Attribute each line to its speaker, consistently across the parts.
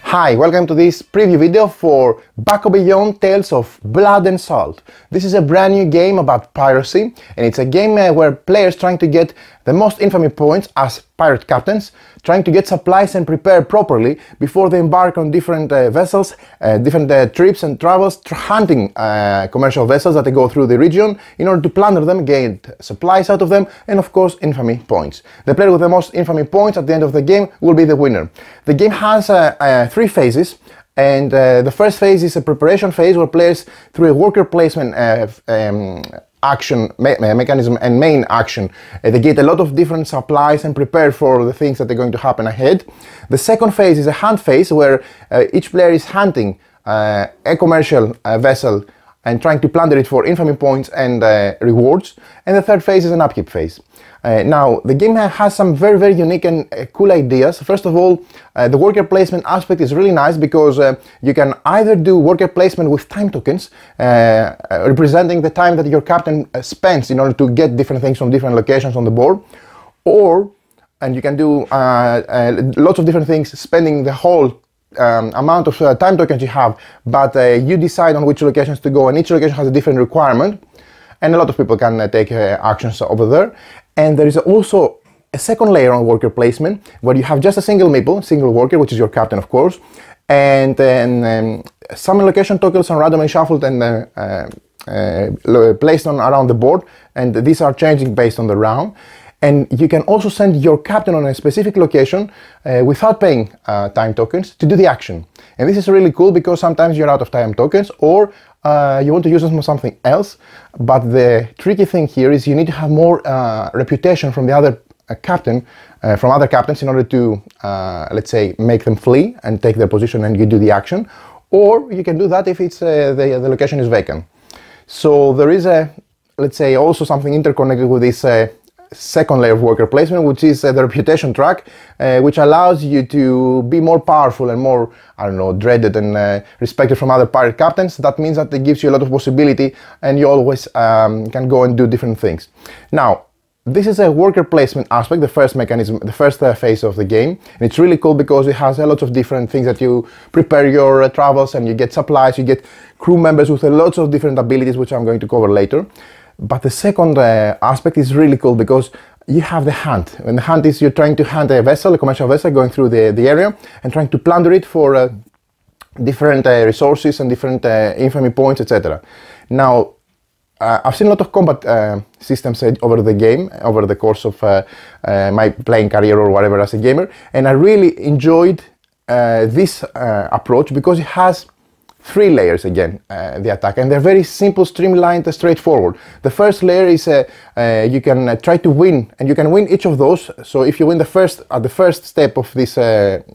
Speaker 1: Hi, welcome to this preview video for Back Beyond Tales of Blood and Salt. This is a brand new game about piracy, and it's a game where players trying to get the most infamy points as pirate captains, trying to get supplies and prepare properly before they embark on different vessels, different trips and travels, hunting commercial vessels that they go through the region in order to plunder them, get supplies out of them, and of course infamy points. The player with the most infamy points at the end of the game will be the winner. The game has three phases, and the first phase is a preparation phase where players, through a worker placement action mechanism and main action, they get a lot of different supplies and prepare for the things that are going to happen ahead. The second phase is a hunt phase where each player is hunting a commercial vessel and trying to plunder it for infamy points and rewards. And the third phase is an upkeep phase. Now, the game has some very unique and cool ideas. First of all, the worker placement aspect is really nice because you can either do worker placement with time tokens, representing the time that your captain spends in order to get different things from different locations on the board, and you can do lots of different things, spending the whole amount of time tokens you have, but you decide on which locations to go, and each location has a different requirement, and a lot of people can take actions over there. And there is also a second layer on worker placement where you have just a single meeple, single worker, which is your captain of course, and then some location tokens are randomly shuffled and placed on around the board, and these are changing based on the round. And you can also send your captain on a specific location without paying time tokens to do the action. And this is really cool because sometimes you're out of time tokens, or you want to use them for something else. But the tricky thing here is you need to have more reputation from the other captain, from other captains, in order to, let's say, make them flee and take their position and you do the action. Or you can do that if it's the location is vacant. So there is let's say, also something interconnected with this second layer of worker placement, which is the reputation track, which allows you to be more powerful and more, I don't know, dreaded and respected from other pirate captains. That means that it gives you a lot of possibility, and you always can go and do different things. Now, this is a worker placement aspect, the first mechanism, the first phase of the game, and it's really cool because it has a lot of different things that you prepare your travels, and you get supplies, you get crew members with lots of different abilities, which I'm going to cover later. But the second aspect is really cool because you have the hunt. And the hunt is you're trying to hunt a vessel, a commercial vessel, going through the area and trying to plunder it for different resources and different infamy points, etc. Now, I've seen a lot of combat systems over the game, over the course of my playing career or whatever as a gamer, and I really enjoyed this approach because it has three layers again, the attack, and they're very simple, streamlined, straightforward. The first layer is you can try to win, and you can win each of those. So if you win at the first step of this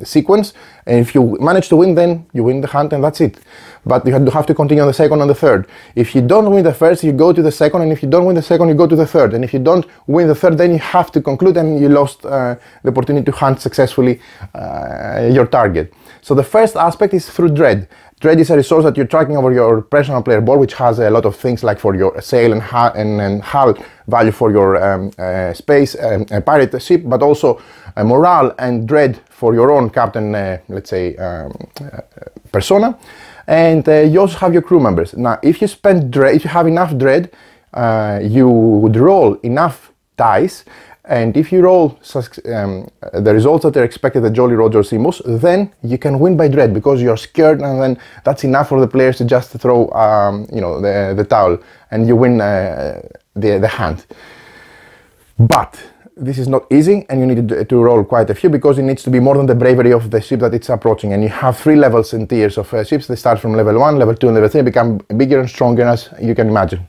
Speaker 1: sequence, and if you manage to win, then you win the hunt and that's it. But you have to continue on the second and the third. If you don't win the first, you go to the second, and if you don't win the second, you go to the third. And if you don't win the third, then you have to conclude, and you lost the opportunity to hunt successfully your target. So the first aspect is through dread. Dread is a resource that you're tracking over your personal player board, which has a lot of things like for your sail and hull value for your space pirate ship, but also morale and dread for your own captain, let's say, persona. And you also have your crew members. Now, if you if you have enough dread, you would roll enough dice. And if you roll the results that are expected, the Jolly Roger Simus, then you can win by dread because you're scared, and then that's enough for the players to just throw, you know, the towel, and you win the hunt. But this is not easy, and you need to roll quite a few because it needs to be more than the bravery of the ship that it's approaching. And you have three levels and tiers of ships. They start from level 1, level 2, and level 3, become bigger and stronger, as you can imagine.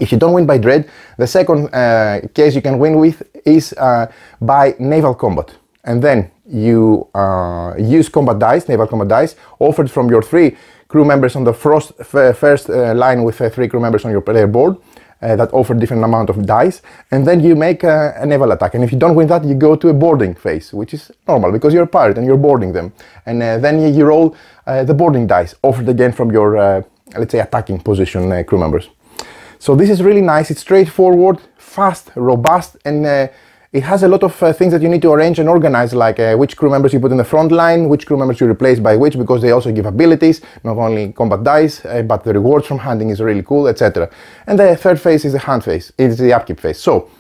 Speaker 1: If you don't win by dread, the second case you can win with is by naval combat. And then you use combat dice, naval combat dice, offered from your 3 crew members on the first line with 3 crew members on your player board that offer different amount of dice. And then you make a naval attack. And if you don't win that, you go to a boarding phase, which is normal because you're a pirate and you're boarding them. And then you roll the boarding dice, offered again from your, let's say, attacking position crew members. So this is really nice. It's straightforward, fast, robust, and it has a lot of things that you need to arrange and organize, like which crew members you put in the front line, which crew members you replace by which, because they also give abilities, not only combat dice, but the rewards from hunting is really cool, etc. And the third phase is the hunt phase, it's the upkeep phase. So,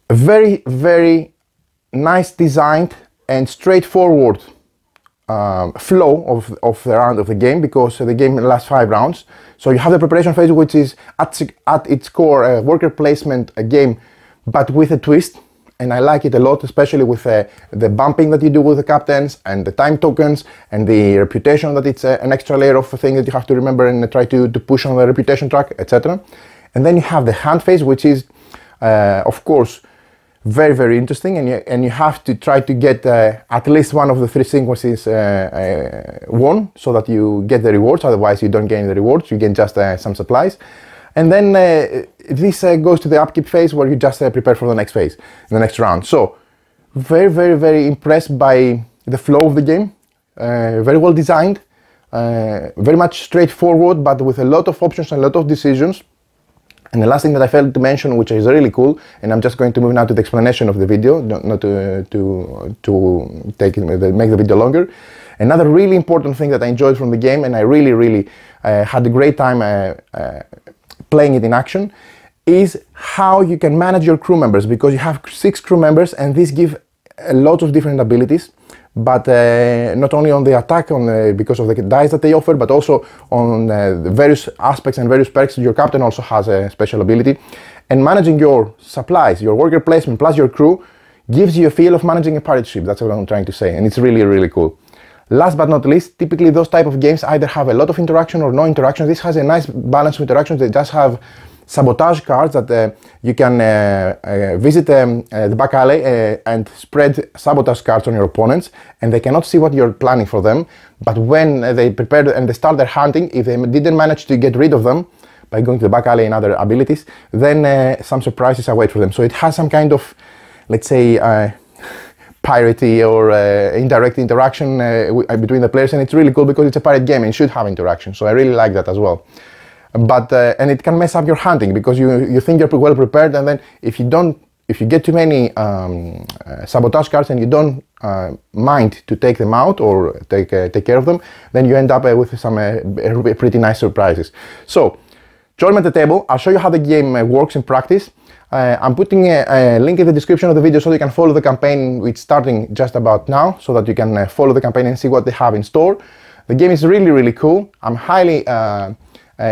Speaker 1: a very, very nice designed and straightforward flow of the round of the game, because the game lasts 5 rounds. So you have the preparation phase, which is at its core a worker placement game, but with a twist, and I like it a lot, especially with the bumping that you do with the captains and the time tokens and the reputation, that it's an extra layer of a thing that you have to remember and try to push on the reputation track, etc. And then you have the hunt phase, which is of course very, very interesting, and you have to try to get at least one of the 3 sequences won, so that you get the rewards. Otherwise you don't gain the rewards, you gain just some supplies. And then this goes to the upkeep phase, where you just prepare for the next phase, the next round. So very, very, very impressed by the flow of the game. Very well designed, very much straightforward, but with a lot of options and a lot of decisions. And the last thing that I failed to mention, which is really cool, and I'm just going to move now to the explanation of the video, not to make the video longer. Another really important thing that I enjoyed from the game, and I really, really had a great time playing it in action, is how you can manage your crew members, because you have 6 crew members, and these give a lot of different abilities. But not only on the attack, because of the dice that they offer, but also on the various aspects and various perks. Your captain also has a special ability. And managing your supplies, your worker placement, plus your crew, gives you a feel of managing a pirate ship. That's what I'm trying to say, and it's really, really cool. Last but not least, typically those type of games either have a lot of interaction or no interaction. This has a nice balance of interactions. They just have sabotage cards that you can visit the back alley and spread sabotage cards on your opponents, and they cannot see what you're planning for them. But when they prepare and they start their hunting, if they didn't manage to get rid of them by going to the back alley and other abilities, then some surprises await for them. So it has some kind of, let's say, piratey or indirect interaction between the players, and it's really cool because it's a pirate game and it should have interaction. So I really like that as well. But and it can mess up your hunting, because you think you're well prepared, and then if you get too many sabotage cards and you don't mind to take them out or take care of them, then you end up with some pretty nice surprises. So join me at the table. I'll show you how the game works in practice. I'm putting a link in the description of the video so you can follow the campaign. It's starting just about now, so that you can follow the campaign and see what they have in store. The game is really, really cool. I'm highly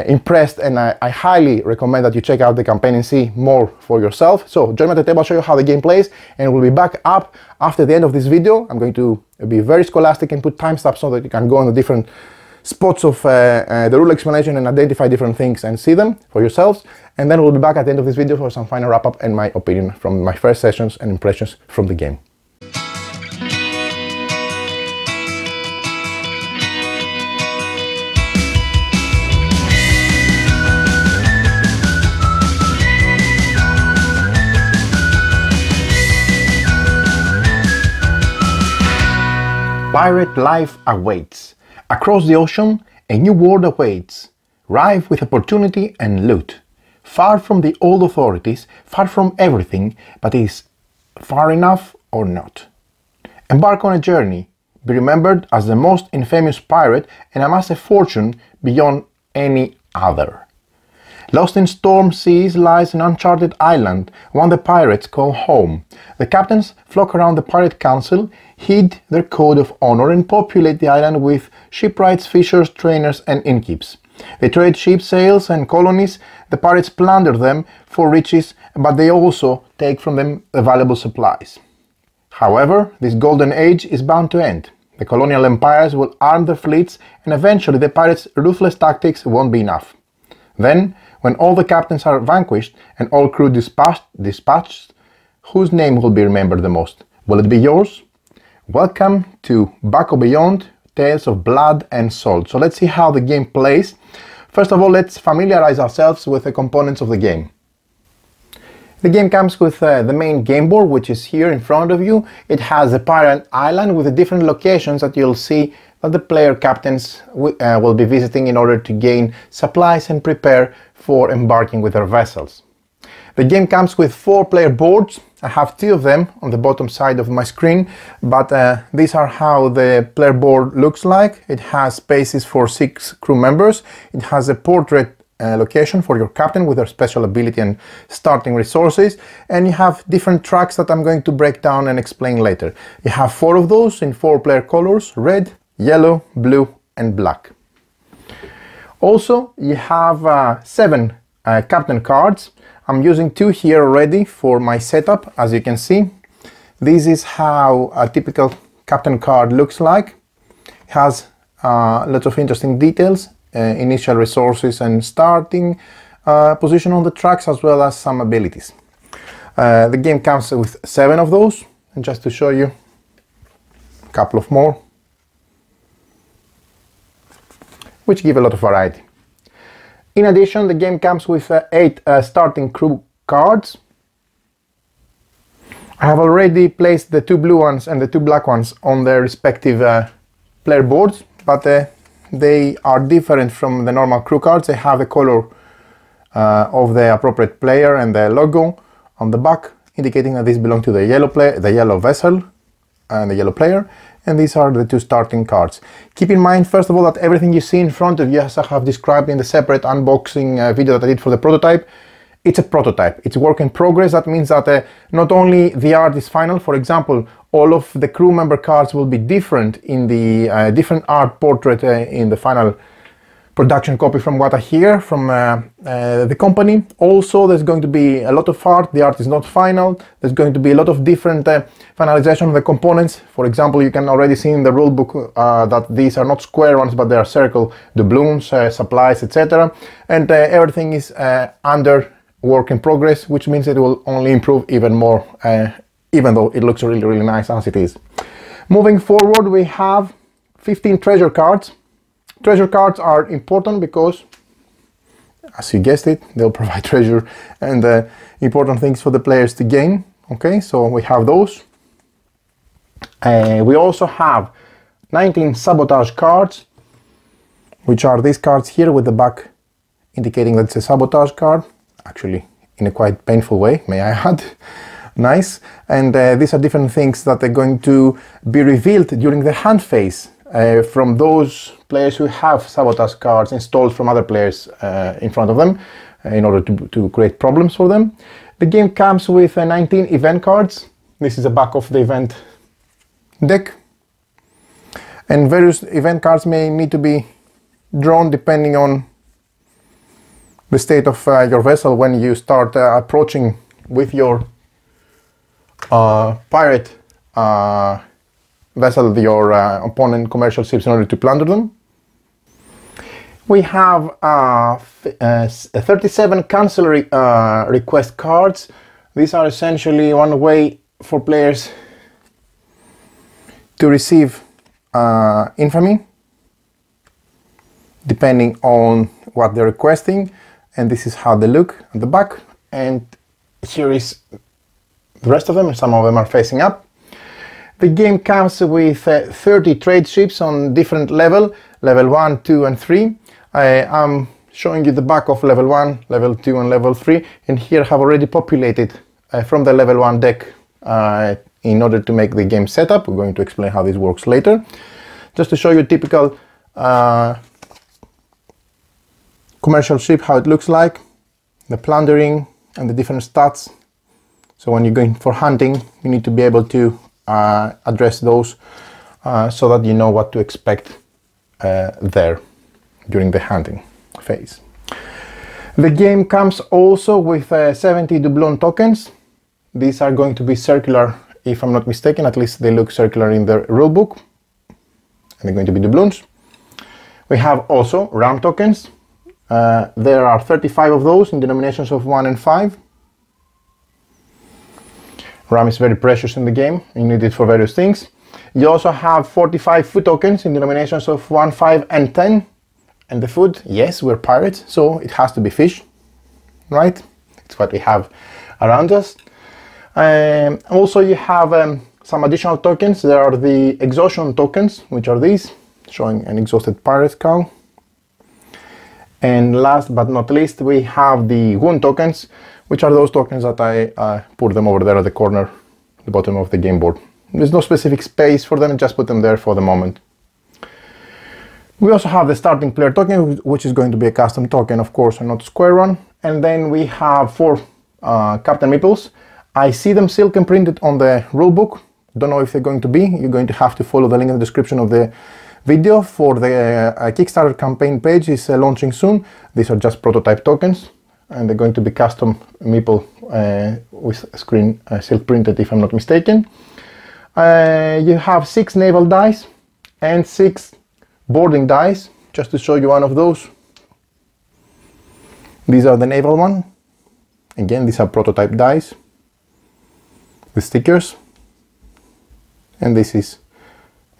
Speaker 1: impressed, and I highly recommend that you check out the campaign and see more for yourself. So join me at the table, I'll show you how the game plays, and we'll be back up after the end of this video. I'm going to be very scholastic and put timestamps so that you can go on the different spots of the rule explanation and identify different things and see them for yourselves. And then we'll be back at the end of this video for some final wrap-up and my opinion from my first sessions and impressions from the game. Pirate life awaits. Across the ocean, a new world awaits, rife with opportunity and loot. Far from the old authorities, far from everything, but is far enough or not. Embark on a journey, be remembered as the most infamous pirate, and amass a fortune beyond any other. Lost in storm seas lies an uncharted island, one the pirates call home. The captains flock around the pirate council, heed their code of honor, and populate the island with shipwrights, fishers, trainers, and innkeeps. They trade ships, sails, and colonies. The pirates plunder them for riches, but they also take from them the valuable supplies. However, this golden age is bound to end. The colonial empires will arm their fleets, and eventually the pirates' ruthless tactics won't be enough. Then, when all the captains are vanquished and all crew dispatched, whose name will be remembered the most? Will it be yours? Welcome to Back Beyond, Tales of Blood and Salt. So let's see how the game plays. First of all, let's familiarize ourselves with the components of the game. The game comes with the main game board, which is here in front of you. It has a pirate island with the different locations that you'll see that the player captains will be visiting in order to gain supplies and prepare for embarking with their vessels. The game comes with 4 player boards, I have 2 of them on the bottom side of my screen, but these are how the player board looks like. It has spaces for 6 crew members. It has a portrait location for your captain with their special ability and starting resources, and you have different tracks that I'm going to break down and explain later. You have 4 of those in 4 player colors: red, yellow, blue and black. Also, you have 7 captain cards. I'm using 2 here already for my setup, as you can see. This is how a typical captain card looks like. It has lots of interesting details, initial resources and starting position on the tracks, as well as some abilities. The game comes with 7 of those, and just to show you a couple of more, which give a lot of variety. In addition, the game comes with 8 starting crew cards. I have already placed the 2 blue ones and the 2 black ones on their respective player boards, but they are different from the normal crew cards. They have the color of the appropriate player and the logo on the back, indicating that these belong to the yellow vessel and the yellow player, and these are the 2 starting cards. Keep in mind, first of all, that everything you see in front of you, as I have described in the separate unboxing video that I did for the prototype, it's a prototype. It's a work in progress. That means that not only the art is final. For example, all of the crew member cards will be different in the different art portrait in the final production copy from what I hear from the company. Also, there's going to be a lot of art. The art is not final. There's going to be a lot of different finalization of the components. For example, you can already see in the rulebook that these are not square ones, but they are circle doubloons, supplies, etc. And everything is under work in progress, which means it will only improve even more, even though it looks really, really nice as it is. Moving forward, we have 15 treasure cards. Treasure cards are important because, as you guessed it, they'll provide treasure and important things for the players to gain. Okay, so we have those. We also have 19 sabotage cards, which are these cards here with the back indicating that it's a sabotage card, actually in a quite painful way, may I add. Nice. And these are different things that are going to be revealed during the hand phase from those players who have sabotage cards installed from other players in front of them in order to create problems for them. The game comes with 19 event cards. This is the back of the event deck. And various event cards may need to be drawn depending on the state of your vessel when you start approaching with your pirate vessel your opponent commercial ships in order to plunder them. We have 37 cancellary request cards. These are essentially one way for players to receive infamy depending on what they're requesting, and this is how they look at the back, and here is the rest of them, and some of them are facing up. The game comes with 30 trade ships on different level 1, 2 and 3. I'm showing you the back of level 1, level 2 and level 3, and here I have already populated from the level 1 deck in order to make the game setup. We're going to explain how this works later. Just to show you a typical commercial ship, how it looks like, the plundering and the different stats. So when you're going for hunting, you need to be able to address those so that you know what to expect there during the hunting phase. The game comes also with 70 doubloon tokens. These are going to be circular, if I'm not mistaken, at least they look circular in the rulebook, and they're going to be doubloons. We have also ram tokens. There are 35 of those in denominations of 1 and 5. RAM is very precious in the game. You need it for various things. You also have 45 food tokens in denominations of 1, 5 and 10. And the food, yes, we're pirates, so it has to be fish, right? It's what we have around us. Also you have some additional tokens. There are the exhaustion tokens, which are these, showing an exhausted pirate skull. And last but not least, we have the wound tokens, which are those tokens that I put them over there at the corner, the bottom of the game board. There's no specific space for them, just put them there for the moment. We also have the starting player token, which is going to be a custom token, of course, and not a square one. And then we have 4 Captain Meeples. I see them silk imprinted on the rulebook. Don't know if they're going to be. You're going to have to follow the link in the description of the video for the Kickstarter campaign page. Is launching soon. These are just prototype tokens, and they're going to be custom meeple with a screen silk printed, if I'm not mistaken. You have 6 naval dice and 6 boarding dice, just to show you one of those. These are the naval one. Again, these are prototype dice with stickers. And this is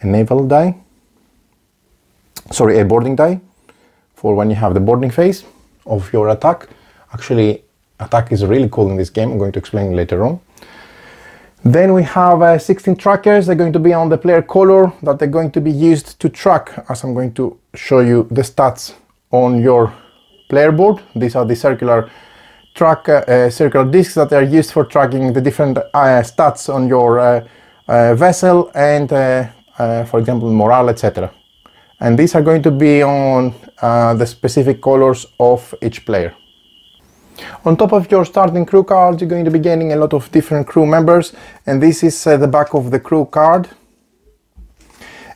Speaker 1: a naval die. Sorry, a boarding die for when you have the boarding phase of your attack. Actually, attack is really cool in this game. I'm going to explain later on. Then we have 16 trackers. They're going to be on the player color that they're going to be used to track, as I'm going to show you the stats on your player board. These are the circular discs that are used for tracking the different stats on your vessel and, for example, morale, etc. And these are going to be on the specific colors of each player. On top of your starting crew cards, you're going to be gaining a lot of different crew members, and this is the back of the crew card.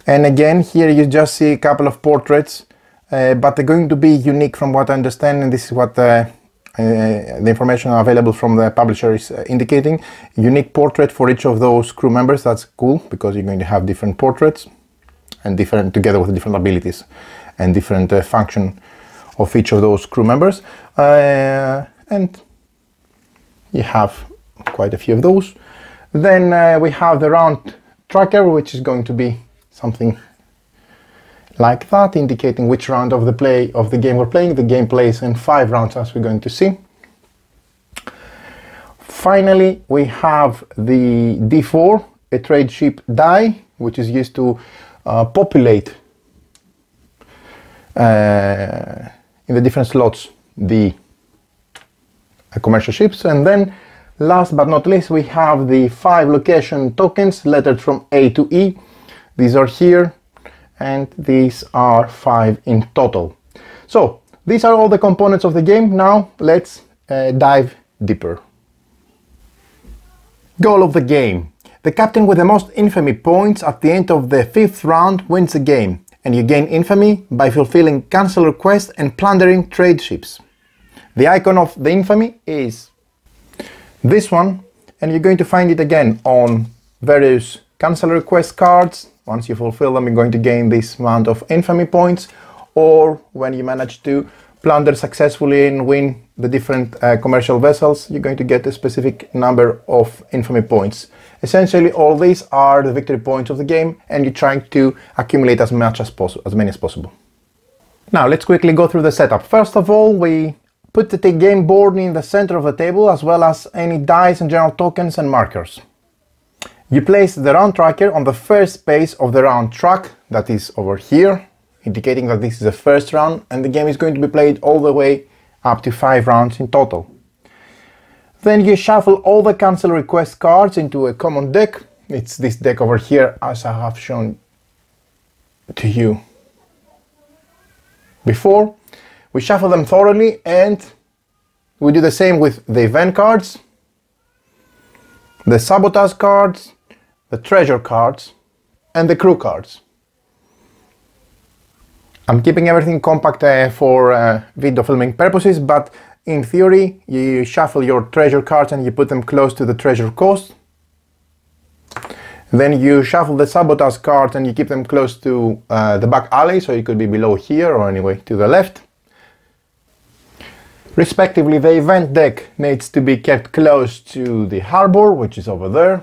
Speaker 1: And again, here you just see a couple of portraits, but they're going to be unique from what I understand, and this is what the information available from the publisher is indicating. Unique portrait for each of those crew members. That's cool, because you're going to have different portraits and different, together with different abilities and different function of each of those crew members. And you have quite a few of those. Then we have the round tracker, which is going to be something like that, indicating which round of the game we're playing. The game plays in 5 rounds, as we're going to see. Finally, we have the D4, a trade ship die, which is used to populate in the different slots the commercial ships. And then last but not least, we have the 5 location tokens lettered from A to E. These are here, and these are 5 in total. So these are all the components of the game. Now let's dive deeper. Goal of the game. The captain with the most infamy points at the end of the 5th round wins the game, and you gain infamy by fulfilling cancel requests and plundering trade ships. The icon of the infamy is this one, and you're going to find it again on various cancel request cards. Once you fulfill them, you're going to gain this amount of infamy points, or when you manage to plunder successfully and win the different commercial vessels, you're going to get a specific number of infamy points. Essentially, all these are the victory points of the game, and you're trying to accumulate as many as possible. Now, let's quickly go through the setup. First of all, we put the game board in the center of the table, as well as any dice and general tokens and markers. You place the round tracker on the first space of the round track, that is over here, indicating that this is the first round, and the game is going to be played all the way up to 5 rounds in total. Then you shuffle all the cancel request cards into a common deck. It's this deck over here, as I have shown to you before. We shuffle them thoroughly, and we do the same with the event cards, the sabotage cards, the treasure cards, and the crew cards. I'm keeping everything compact for video filming purposes, but in theory, you shuffle your treasure cards and you put them close to the treasure coast. Then you shuffle the sabotage cards and you keep them close to the back alley, so it could be below here or anyway to the left. Respectively, the event deck needs to be kept close to the harbor, which is over there.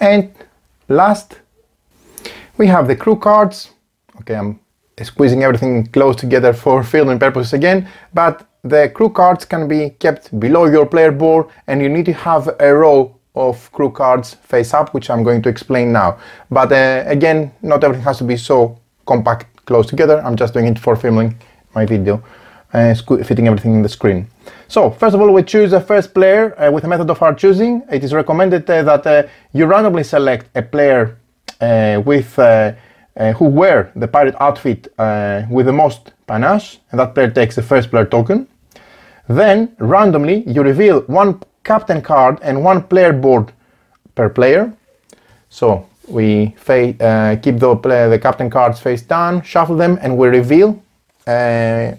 Speaker 1: And last, we have the crew cards. Okay, I'm squeezing everything close together for filming purposes again, but the crew cards can be kept below your player board, and you need to have a row of crew cards face up, which I'm going to explain now. But again, not everything has to be so compact close together. I'm just doing it for filming my video, fitting everything in the screen. So, first of all, we choose the first player with a method of our choosing. It is recommended that you randomly select a player who wear the pirate outfit with the most panache, and that player takes the first player token. Then, randomly, you reveal one captain card and one player board per player. So, we keep the captain cards face down, shuffle them, and we reveal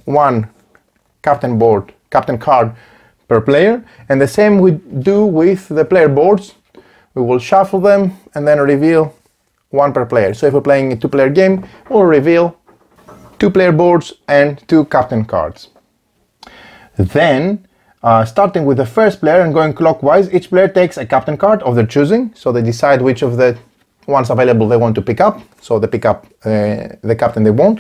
Speaker 1: one captain card per player. And the same we do with the player boards. We will shuffle them and then reveal one per player. So if we're playing a two-player game, we'll reveal two player boards and two captain cards. Then, starting with the first player and going clockwise, each player takes a captain card of their choosing. So they decide which of the ones available they want to pick up. So they pick up the captain they want.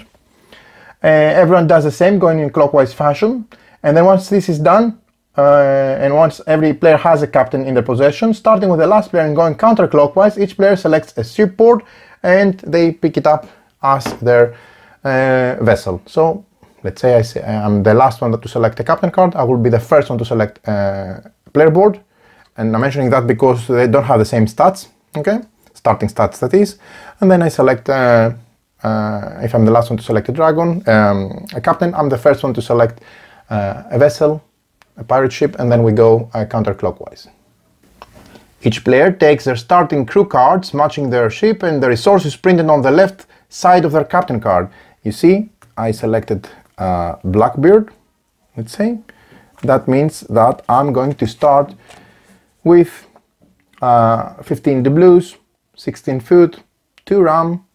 Speaker 1: Everyone does the same, going in clockwise fashion. And then once this is done, and once every player has a captain in their possession, starting with the last player and going counterclockwise, each player selects a ship board and they pick it up as their vessel. So let's say I'm the last one to select a captain card. I will be the first one to select a player board. And I'm mentioning that because they don't have the same stats, okay? Starting stats, that is. And then I select, if I'm the last one to select a dragon, a captain, I'm the first one to select a vessel, a pirate ship, and then we go counterclockwise. Each player takes their starting crew cards matching their ship and the resources printed on the left side of their captain card. You see, I selected Blackbeard, let's say. That means that I'm going to start with 15 doubloons, 16 foot, 2 ram,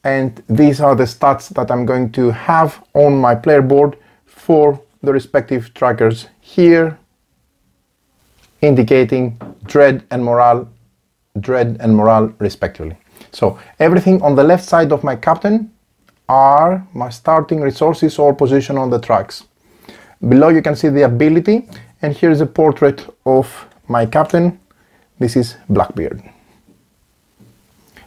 Speaker 1: and these are the stats that I'm going to have on my player board for the respective trackers here, indicating dread and morale respectively. So everything on the left side of my captain are my starting resources or position on the tracks. Below you can see the ability, and here is a portrait of my captain. This is Blackbeard.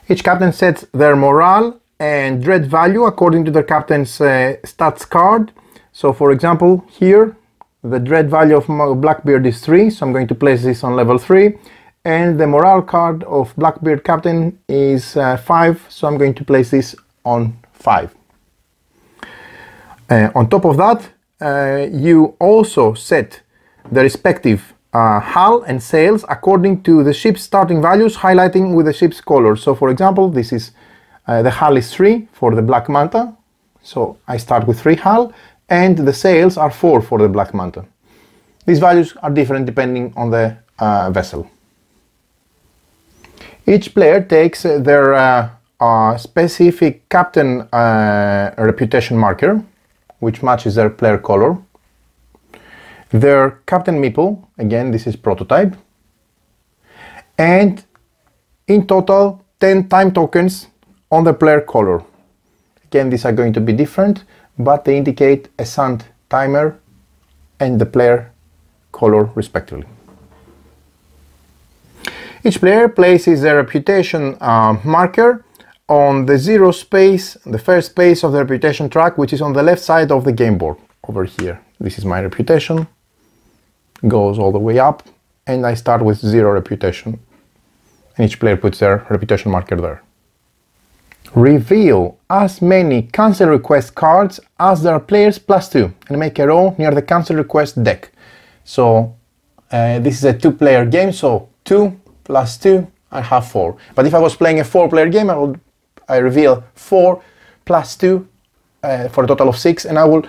Speaker 1: Each captain sets their morale and dread value according to their captain's stats card. So for example, here the dread value of Blackbeard is 3, so I'm going to place this on level 3, and the morale card of Blackbeard captain is 5, so I'm going to place this on 5. On top of that, you also set the respective hull and sails according to the ship's starting values, highlighting with the ship's color. So for example, this is the hull is 3 for the Black Manta, so I start with 3 hull, and the sails are 4 for the Black Manta. These values are different depending on the vessel. Each player takes their specific captain reputation marker, which matches their player color, their captain meeple, again this is prototype, and in total 10 time tokens on the player color. Again, these are going to be different, but they indicate a sand timer and the player color respectively. Each player places their reputation marker on the 0 space, the first space of the reputation track, which is on the left side of the game board, over here. This is my reputation, goes all the way up, and I start with 0 reputation. And each player puts their reputation marker there. Reveal as many cancel request cards as there are players +2 and make a row near the cancel request deck. So this is a 2-player game, so 2 + 2, I have 4. But if I was playing a 4-player game, I reveal 4 + 2 for a total of 6, and I will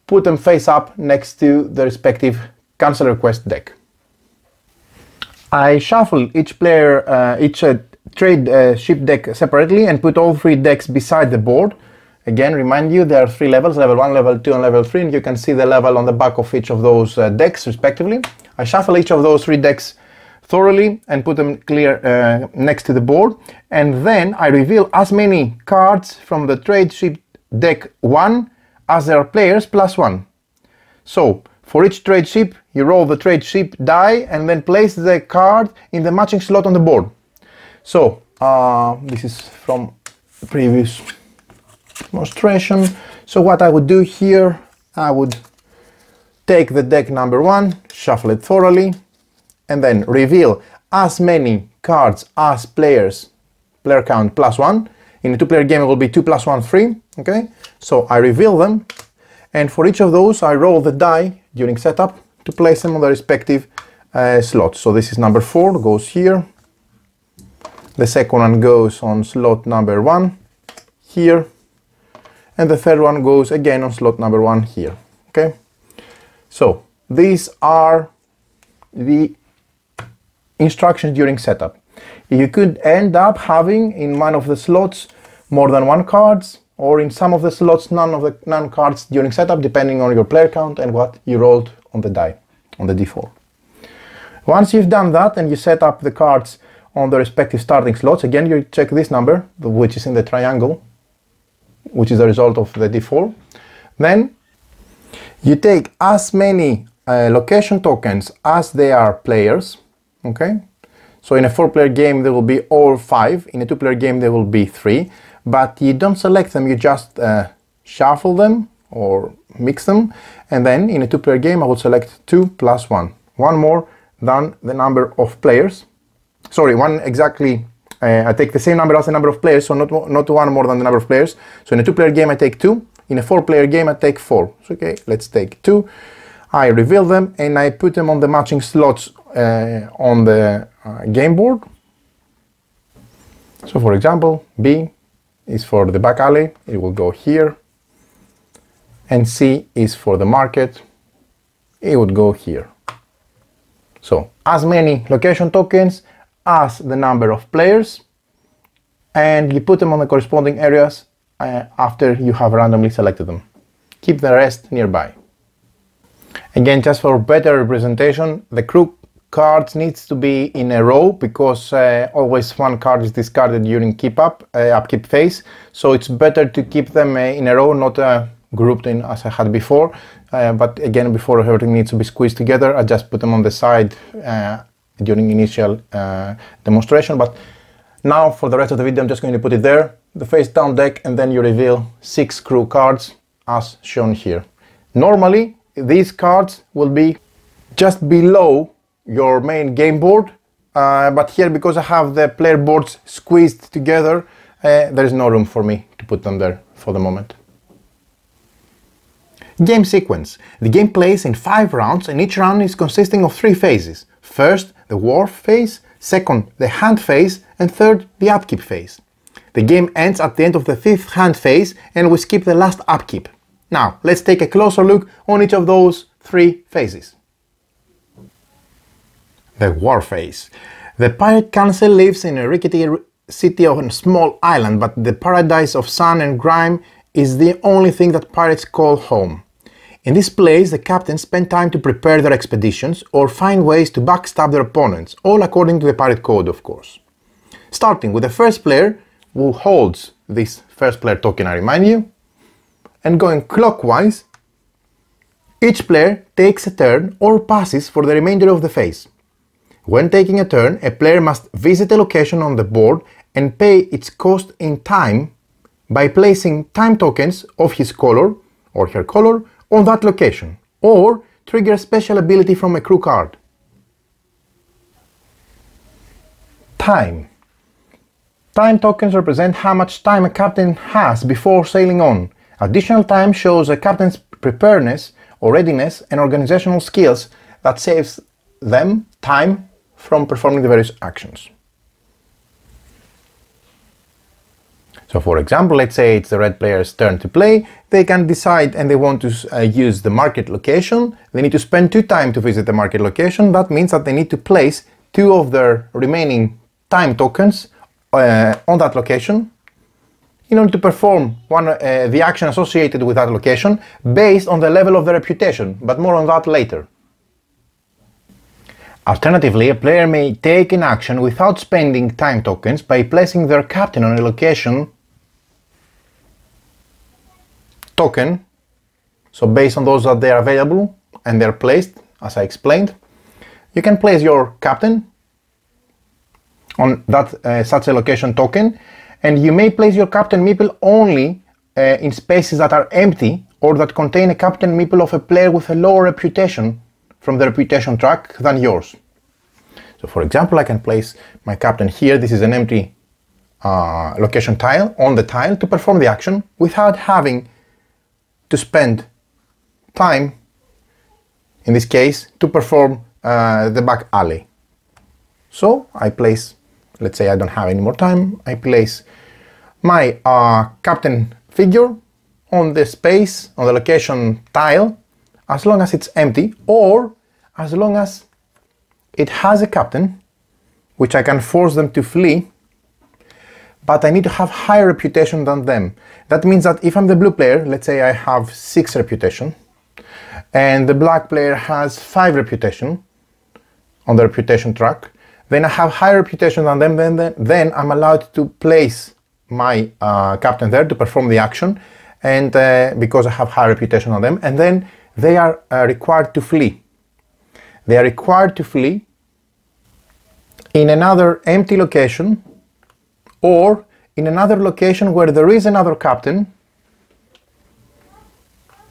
Speaker 1: put them face up next to the respective cancel request deck. I shuffle each player, each trade ship deck separately and put all 3 decks beside the board. Again, remind you, there are 3 levels, level 1, level 2 and level 3, and you can see the level on the back of each of those decks respectively. I shuffle each of those 3 decks thoroughly and put them clear next to the board, and then I reveal as many cards from the trade ship deck 1 as there are players +1. So for each trade ship you roll the trade ship die and then place the card in the matching slot on the board. So this is from the previous demonstration. So what I would do here, I would take the deck number 1, shuffle it thoroughly, and then reveal as many cards as player count +1. In a 2-player game it will be 2 + 1, 3, okay? So I reveal them, and for each of those I roll the die during setup to place them on the respective slots. So this is number 4, goes here. The second one goes on slot number 1, here. And the third one goes again on slot number 1, here, okay? So these are the instructions during setup. You could end up having in one of the slots more than 1 cards, or in some of the slots none cards during setup, depending on your player count and what you rolled on the die, on the d4. Once you've done that and you set up the cards on the respective starting slots, again you check this number, which is in the triangle, which is the result of the d4. Then you take as many location tokens as there are players, okay? So in a 4-player game there will be all 5, in a 2-player game there will be 3, but you don't select them, you just shuffle them or mix them, and then in a 2-player game I will select 2 + 1, one more than the number of players. Sorry, one exactly, I take the same number as the number of players, so not one more than the number of players. So in a 2-player game I take 2, in a 4-player game I take 4. So okay, let's take 2. I reveal them and I put them on the matching slots on the game board. So for example, B is for the back alley, it will go here. And C is for the market, it would go here. So as many location tokens as the number of players, and you put them on the corresponding areas after you have randomly selected them. Keep the rest nearby. Again, just for better representation, the crew cards needs to be in a row, because always one card is discarded during upkeep phase, so it's better to keep them in a row, not grouped in as I had before. But again, before everything needs to be squeezed together, I just put them on the side during initial demonstration. But now for the rest of the video I'm just going to put it there, the face down deck, and then you reveal 6 crew cards as shown here. Normally these cards will be just below your main game board, but here, because I have the player boards squeezed together, there is no room for me to put them there for the moment. Game sequence. The game plays in 5 rounds, and each round is consisting of 3 phases. First, the Wharf Phase, second, the Hand Phase, and third, the Upkeep Phase. The game ends at the end of the 5th Hand Phase, and we skip the last Upkeep. Now, let's take a closer look on each of those 3 phases. The Wharf Phase. The pirate council lives in a rickety city on a small island, but the paradise of sun and grime is the only thing that pirates call home. In this place, the captains spend time to prepare their expeditions or find ways to backstab their opponents, all according to the pirate code, of course. Starting with the first player, who holds this first player token, I remind you, and going clockwise, each player takes a turn or passes for the remainder of the phase. When taking a turn, a player must visit a location on the board and pay its cost in time by placing time tokens of his color or her color on that location, or trigger a special ability from a crew card. Time. Time tokens represent how much time a captain has before sailing on. Additional time shows a captain's preparedness or readiness and organizational skills that saves them time from performing the various actions. So for example, let's say it's the red player's turn to play, they can decide and they want to use the market location. They need to spend 2 time to visit the market location. That means that they need to place 2 of their remaining time tokens on that location in order to perform the action associated with that location based on the level of their reputation, but more on that later. Alternatively, a player may take an action without spending time tokens by placing their captain on a location token, so based on those that they are available and they're placed, as I explained. You can place your captain on that such a location token, and you may place your captain meeple only in spaces that are empty or that contain a captain meeple of a player with a lower reputation from the reputation track than yours. So for example, I can place my captain here. This is an empty location tile on the tile to perform the action without having to spend time, in this case, to perform the back alley. So I place, let's say I don't have any more time, I place my captain figure on the space, on the location tile, as long as it's empty, or as long as it has a captain, which I can force them to flee, but I need to have higher reputation than them. That means that if I'm the blue player, let's say I have 6 reputation, and the black player has 5 reputation on the reputation track, then I have higher reputation than them, then I'm allowed to place my captain there to perform the action, and because I have high reputation on them, and then they are required to flee. They are required to flee in another empty location or in another location where there is another captain,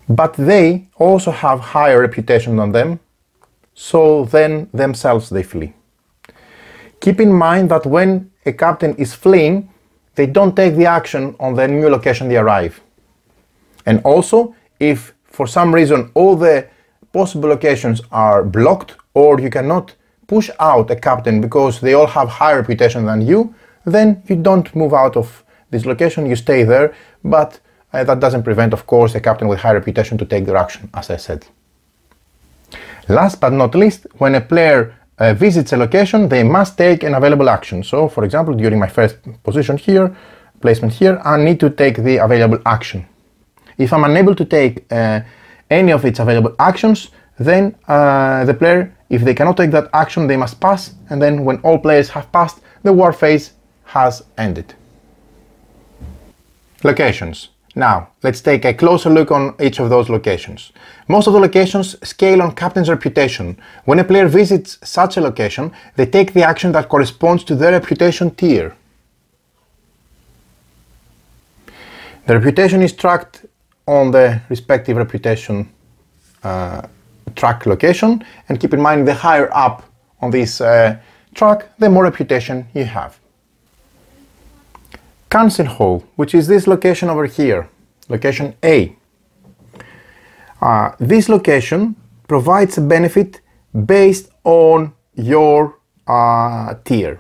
Speaker 1: but they also have higher reputation than them, so then themselves they flee. Keep in mind that when a captain is fleeing, they don't take the action on the new location they arrive. And also, if for some reason all the possible locations are blocked, or you cannot push out a captain because they all have higher reputation than you, then you don't move out of this location, you stay there, but that doesn't prevent, of course, a captain with high reputation to take their action, as I said. Last but not least, when a player visits a location, they must take an available action. So, for example, during my first position here, placement here, I need to take the available action. If I'm unable to take any of its available actions, then the player, if they cannot take that action, they must pass, and then when all players have passed, the war phase has ended. Locations. Now, let's take a closer look on each of those locations. Most of the locations scale on captain's reputation. When a player visits such a location, they take the action that corresponds to their reputation tier. The reputation is tracked on the respective reputation track location, and keep in mind, the higher up on this track, the more reputation you have. Council Hall, which is this location over here, location A. This location provides a benefit based on your tier.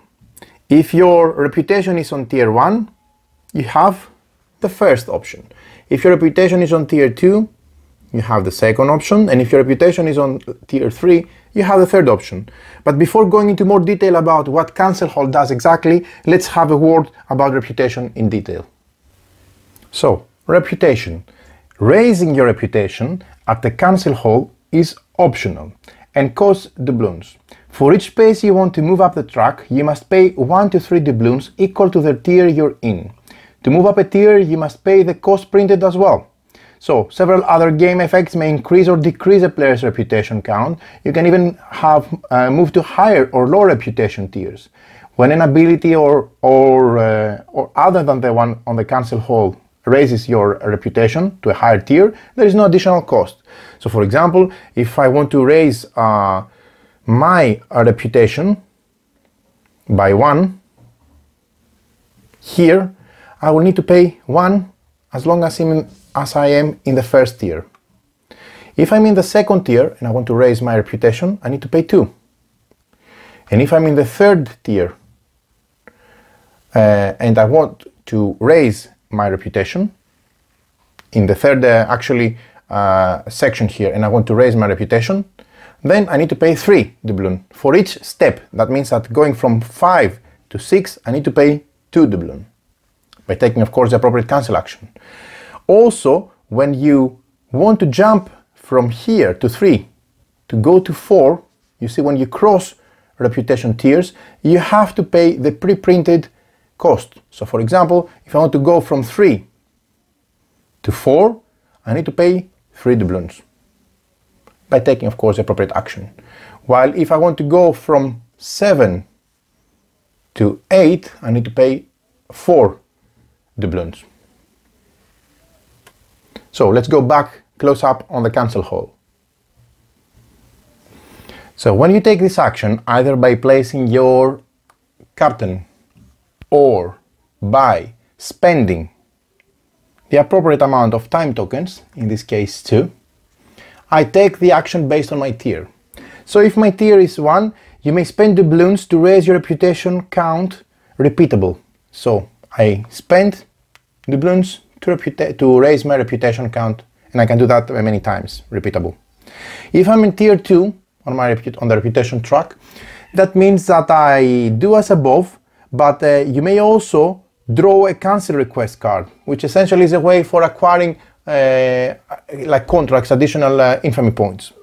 Speaker 1: If your reputation is on tier 1, you have the first option. If your reputation is on tier 2, you have the second option, and if your reputation is on tier 3, you have the third option. But before going into more detail about what Council Hall does exactly, let's have a word about reputation in detail. So, reputation. Raising your reputation at the Council Hall is optional and costs doubloons. For each space you want to move up the track, you must pay 1 to 3 doubloons equal to the tier you're in. To move up a tier, you must pay the cost printed as well. So, several other game effects may increase or decrease a player's reputation count. You can even have move to higher or lower reputation tiers. When an ability or other than the one on the Council Hall raises your reputation to a higher tier, there is no additional cost. So, for example, if I want to raise my reputation by 1 here, I will need to pay 1 as long as I am in the first tier. If I'm in the second tier and I want to raise my reputation, I need to pay 2. And if I'm in the third tier and I want to raise my reputation in the third section here, and I want to raise my reputation, then I need to pay 3 doubloons for each step. That means that going from 5 to 6, I need to pay 2 doubloons by taking, of course, the appropriate cancel action. Also, when you want to jump from here to 3 to go to 4, you see when you cross reputation tiers, you have to pay the pre-printed cost. So, for example, if I want to go from 3 to 4, I need to pay 3 doubloons by taking, of course, the appropriate action. While if I want to go from 7 to 8, I need to pay 4 doubloons. So let's go back close up on the cancel hole. So when you take this action, either by placing your captain or by spending the appropriate amount of time tokens, in this case 2, I take the action based on my tier. So if my tier is 1, you may spend doubloons to raise your reputation count repeatable. So I spend doubloons to raise my reputation count, and I can do that many times, repeatable. If I'm in tier 2 on the reputation track, that means that I do as above, but you may also draw a cancel request card, which essentially is a way for acquiring like contracts, additional infamy points.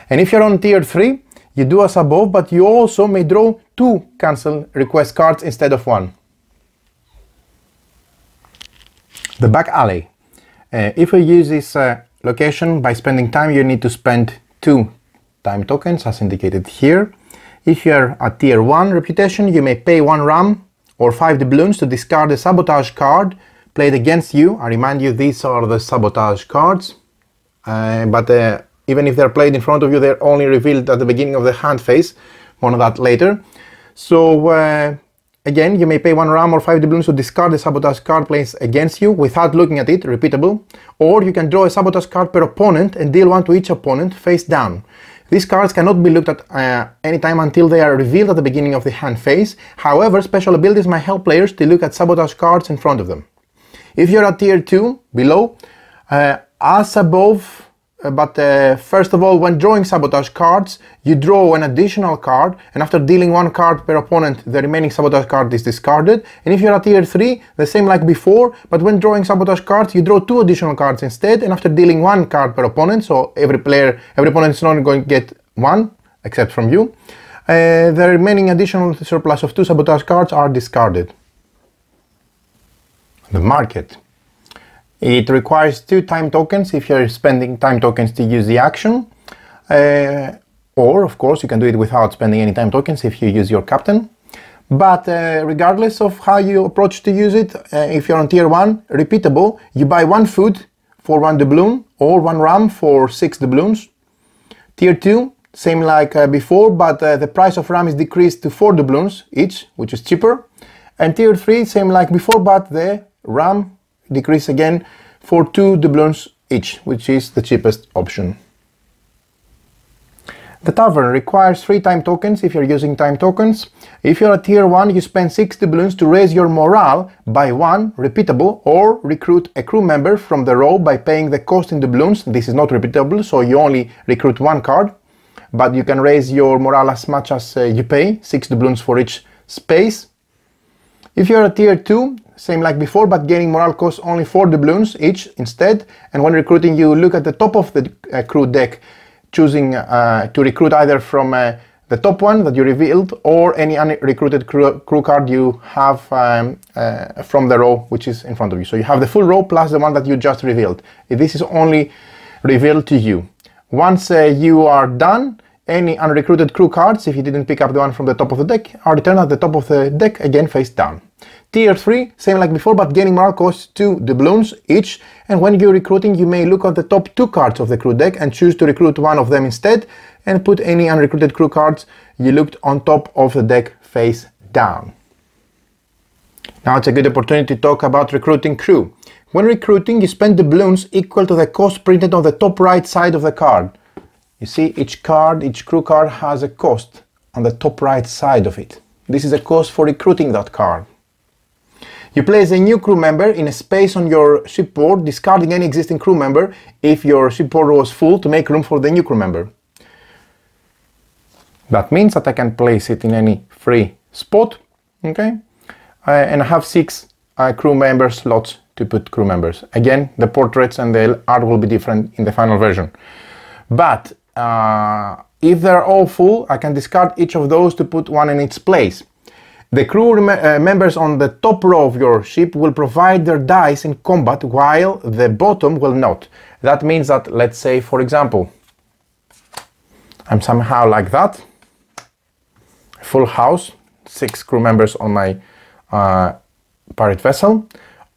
Speaker 1: And if you're on tier 3, you do as above, but you also may draw 2 cancel request cards instead of 1. The back alley. If you use this location by spending time, you need to spend 2 time tokens as indicated here. If you're at tier 1 reputation, you may pay 1 RAM or 5 doubloons to discard a sabotage card played against you. I remind you, these are the sabotage cards, but even if they're played in front of you, they're only revealed at the beginning of the hand phase. More on that later. So again, you may pay 1 RAM or 5 doubloons to discard a sabotage card placed against you without looking at it, repeatable. Or you can draw a sabotage card per opponent and deal 1 to each opponent face down. These cards cannot be looked at any time until they are revealed at the beginning of the hand phase. However, special abilities might help players to look at sabotage cards in front of them. If you're at tier 2, below, as above, but first of all, when drawing sabotage cards, you draw an additional card, and after dealing 1 card per opponent, the remaining sabotage card is discarded. And if you're at tier 3, the same like before, but when drawing sabotage cards, you draw 2 additional cards instead, and after dealing 1 card per opponent, so every opponent is not going to get 1, except from you, the remaining additional surplus of 2 sabotage cards are discarded. The market. It requires 2 time tokens if you're spending time tokens to use the action, or of course you can do it without spending any time tokens if you use your captain. But regardless of how you approach to use it, if you're on tier 1, repeatable, you buy 1 food for 1 doubloon or 1 RAM for 6 doubloons. Tier 2, same like before, but the price of RAM is decreased to 4 doubloons each, which is cheaper. And tier 3, same like before, but the RAM decrease again for 2 doubloons each, which is the cheapest option. The tavern requires 3 time tokens if you're using time tokens. If you're at tier 1, you spend 6 doubloons to raise your morale by 1, repeatable, or recruit a crew member from the row by paying the cost in doubloons. This is not repeatable, so you only recruit 1 card, but you can raise your morale as much as you pay, 6 doubloons for each space. If you're at tier 2, same like before, but gaining morale costs only 4 doubloons each instead. And when recruiting, you look at the top of the crew deck, choosing to recruit either from the top one that you revealed or any unrecruited crew card you have from the row which is in front of you. So you have the full row plus the one that you just revealed. This is only revealed to you. Once you are done, any unrecruited crew cards, if you didn't pick up the one from the top of the deck, are returned at the top of the deck, again face down. Tier 3, same like before, but gaining morale costs 2 doubloons each, and when you're recruiting, you may look at the top 2 cards of the crew deck and choose to recruit one of them instead, and put any unrecruited crew cards you looked on top of the deck face down. Now it's a good opportunity to talk about recruiting crew. When recruiting, you spend doubloons equal to the cost printed on the top right side of the card. You see, each crew card has a cost on the top right side of it. This is a cost for recruiting that card. You place a new crew member in a space on your shipboard, discarding any existing crew member if your shipboard was full to make room for the new crew member. That means that I can place it in any free spot, okay? And I have 6 crew member slots to put crew members. Again, the portraits and the art will be different in the final version. But if they're all full, I can discard each of those to put one in its place. The crew members on the top row of your ship will provide their dice in combat, while the bottom will not. That means that, let's say, for example, I'm somehow like that, full house, 6 crew members on my pirate vessel.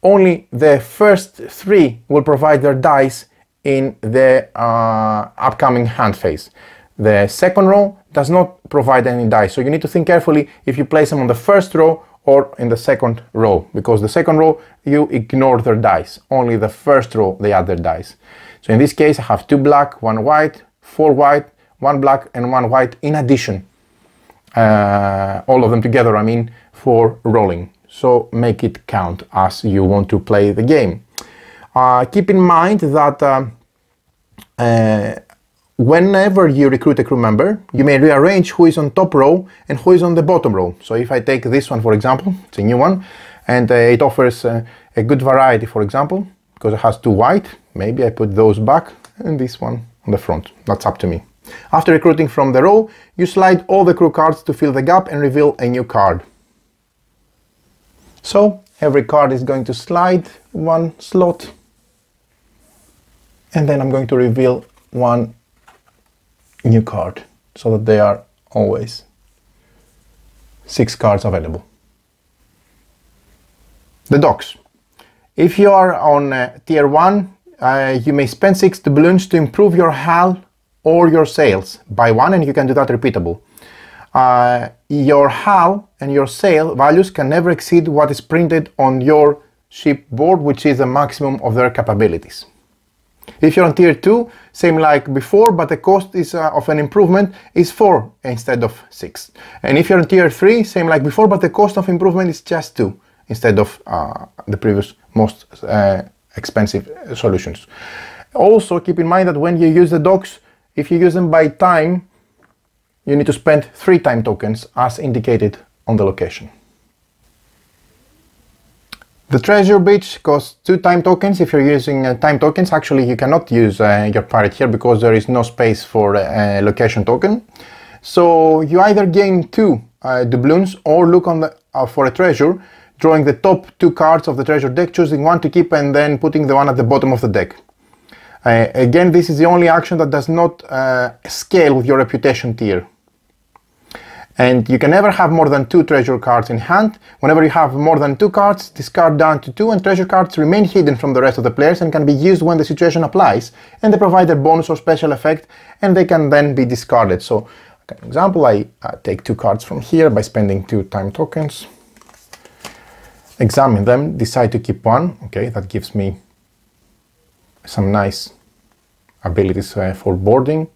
Speaker 1: only the first 3 will provide their dice in the upcoming hand phase. The second row does not provide any dice, so you need to think carefully if you place them on the first row or in the second row, because the second row you ignore their dice, only the first row they add their dice. So in this case I have 2 black, 1 white, 4 white, 1 black and 1 white in addition, all of them together I mean, for rolling. So make it count as you want to play the game. Keep in mind that whenever you recruit a crew member, you may rearrange who is on top row and who is on the bottom row. So if I take this one, for example, it's a new one, and it offers a good variety, for example, because it has 2 white, maybe I put those back and this one on the front. That's up to me. After recruiting from the row, you slide all the crew cards to fill the gap and reveal a new card. So every card is going to slide 1 slot, and then I'm going to reveal 1 new card, so that there are always 6 cards available. The docks. If you are on tier 1, you may spend 6 doubloons to improve your hull or your sails by 1, and you can do that repeatable. Your hull and your sail values can never exceed what is printed on your ship board, which is the maximum of their capabilities. If you're on tier 2, same like before, but the cost is of an improvement is 4 instead of 6. And if you're on tier 3, same like before, but the cost of improvement is just 2 instead of the previous most expensive solutions. Also keep in mind that when you use the docks, if you use them by time, you need to spend 3 time tokens as indicated on the location. The treasure beach costs 2 time tokens. If you're using time tokens, actually you cannot use your pirate here because there is no space for a location token. So you either gain 2 doubloons or look on the, for a treasure, drawing the top 2 cards of the treasure deck, choosing 1 to keep and then putting the one at the bottom of the deck. Again, this is the only action that does not scale with your reputation tier. And you can never have more than 2 treasure cards in hand. Whenever you have more than 2 cards, discard down to 2, and treasure cards remain hidden from the rest of the players and can be used when the situation applies, and they provide a bonus or special effect, and they can then be discarded. So, for example, I take 2 cards from here by spending 2 time tokens, examine them, decide to keep 1. Okay, that gives me some nice abilities for boarding,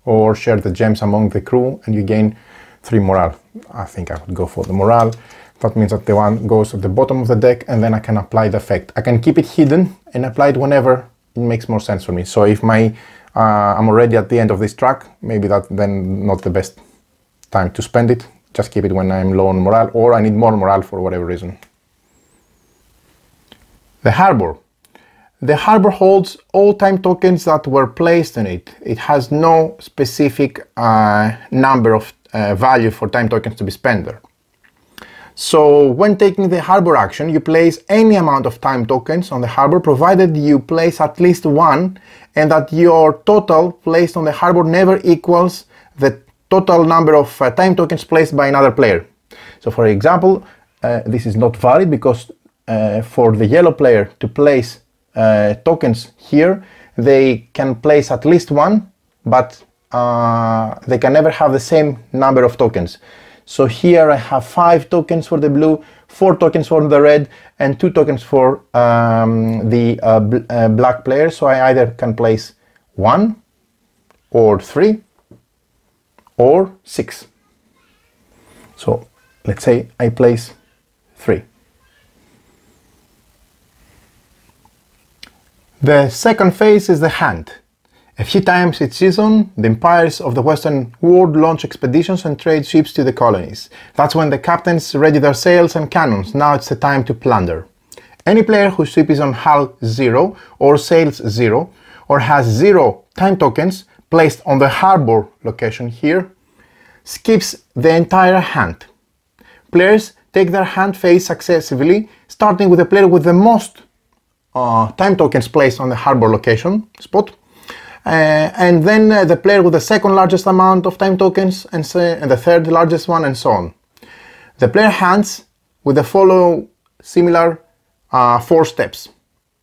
Speaker 1: or share the gems among the crew and you gain 3 morale. I think I would go for the morale. That means that the one goes at the bottom of the deck and then I can apply the effect. I can keep it hidden and apply it whenever it makes more sense for me. So if I'm already at the end of this track, maybe that then not the best time to spend it. Just keep it when I'm low on morale or I need more morale for whatever reason. The harbor. The harbor holds all time tokens that were placed in it. It has no specific number of value for time tokens to be spent there. So when taking the harbor action, you place any amount of time tokens on the harbor, provided you place at least 1 and that your total placed on the harbor never equals the total number of time tokens placed by another player. So for example, this is not valid because for the yellow player to place tokens here, they can place at least 1, but they can never have the same number of tokens. So here I have 5 tokens for the blue, 4 tokens for the red, and 2 tokens for the black player. So I either can place 1 or 3 or 6. So let's say I place 3. The second phase is the hunt. A few times each season, the empires of the Western world launch expeditions and trade ships to the colonies. That's when the captains ready their sails and cannons. Now it's the time to plunder. Any player whose ship is on hull 0 or sails 0 or has 0 time tokens placed on the harbor location here skips the entire hunt. Players take their hunt phase successively, starting with the player with the most time tokens placed on the harbor location spot, and then the player with the second largest amount of time tokens and the third largest one, and so on. The player hunts with the follow similar 4 steps,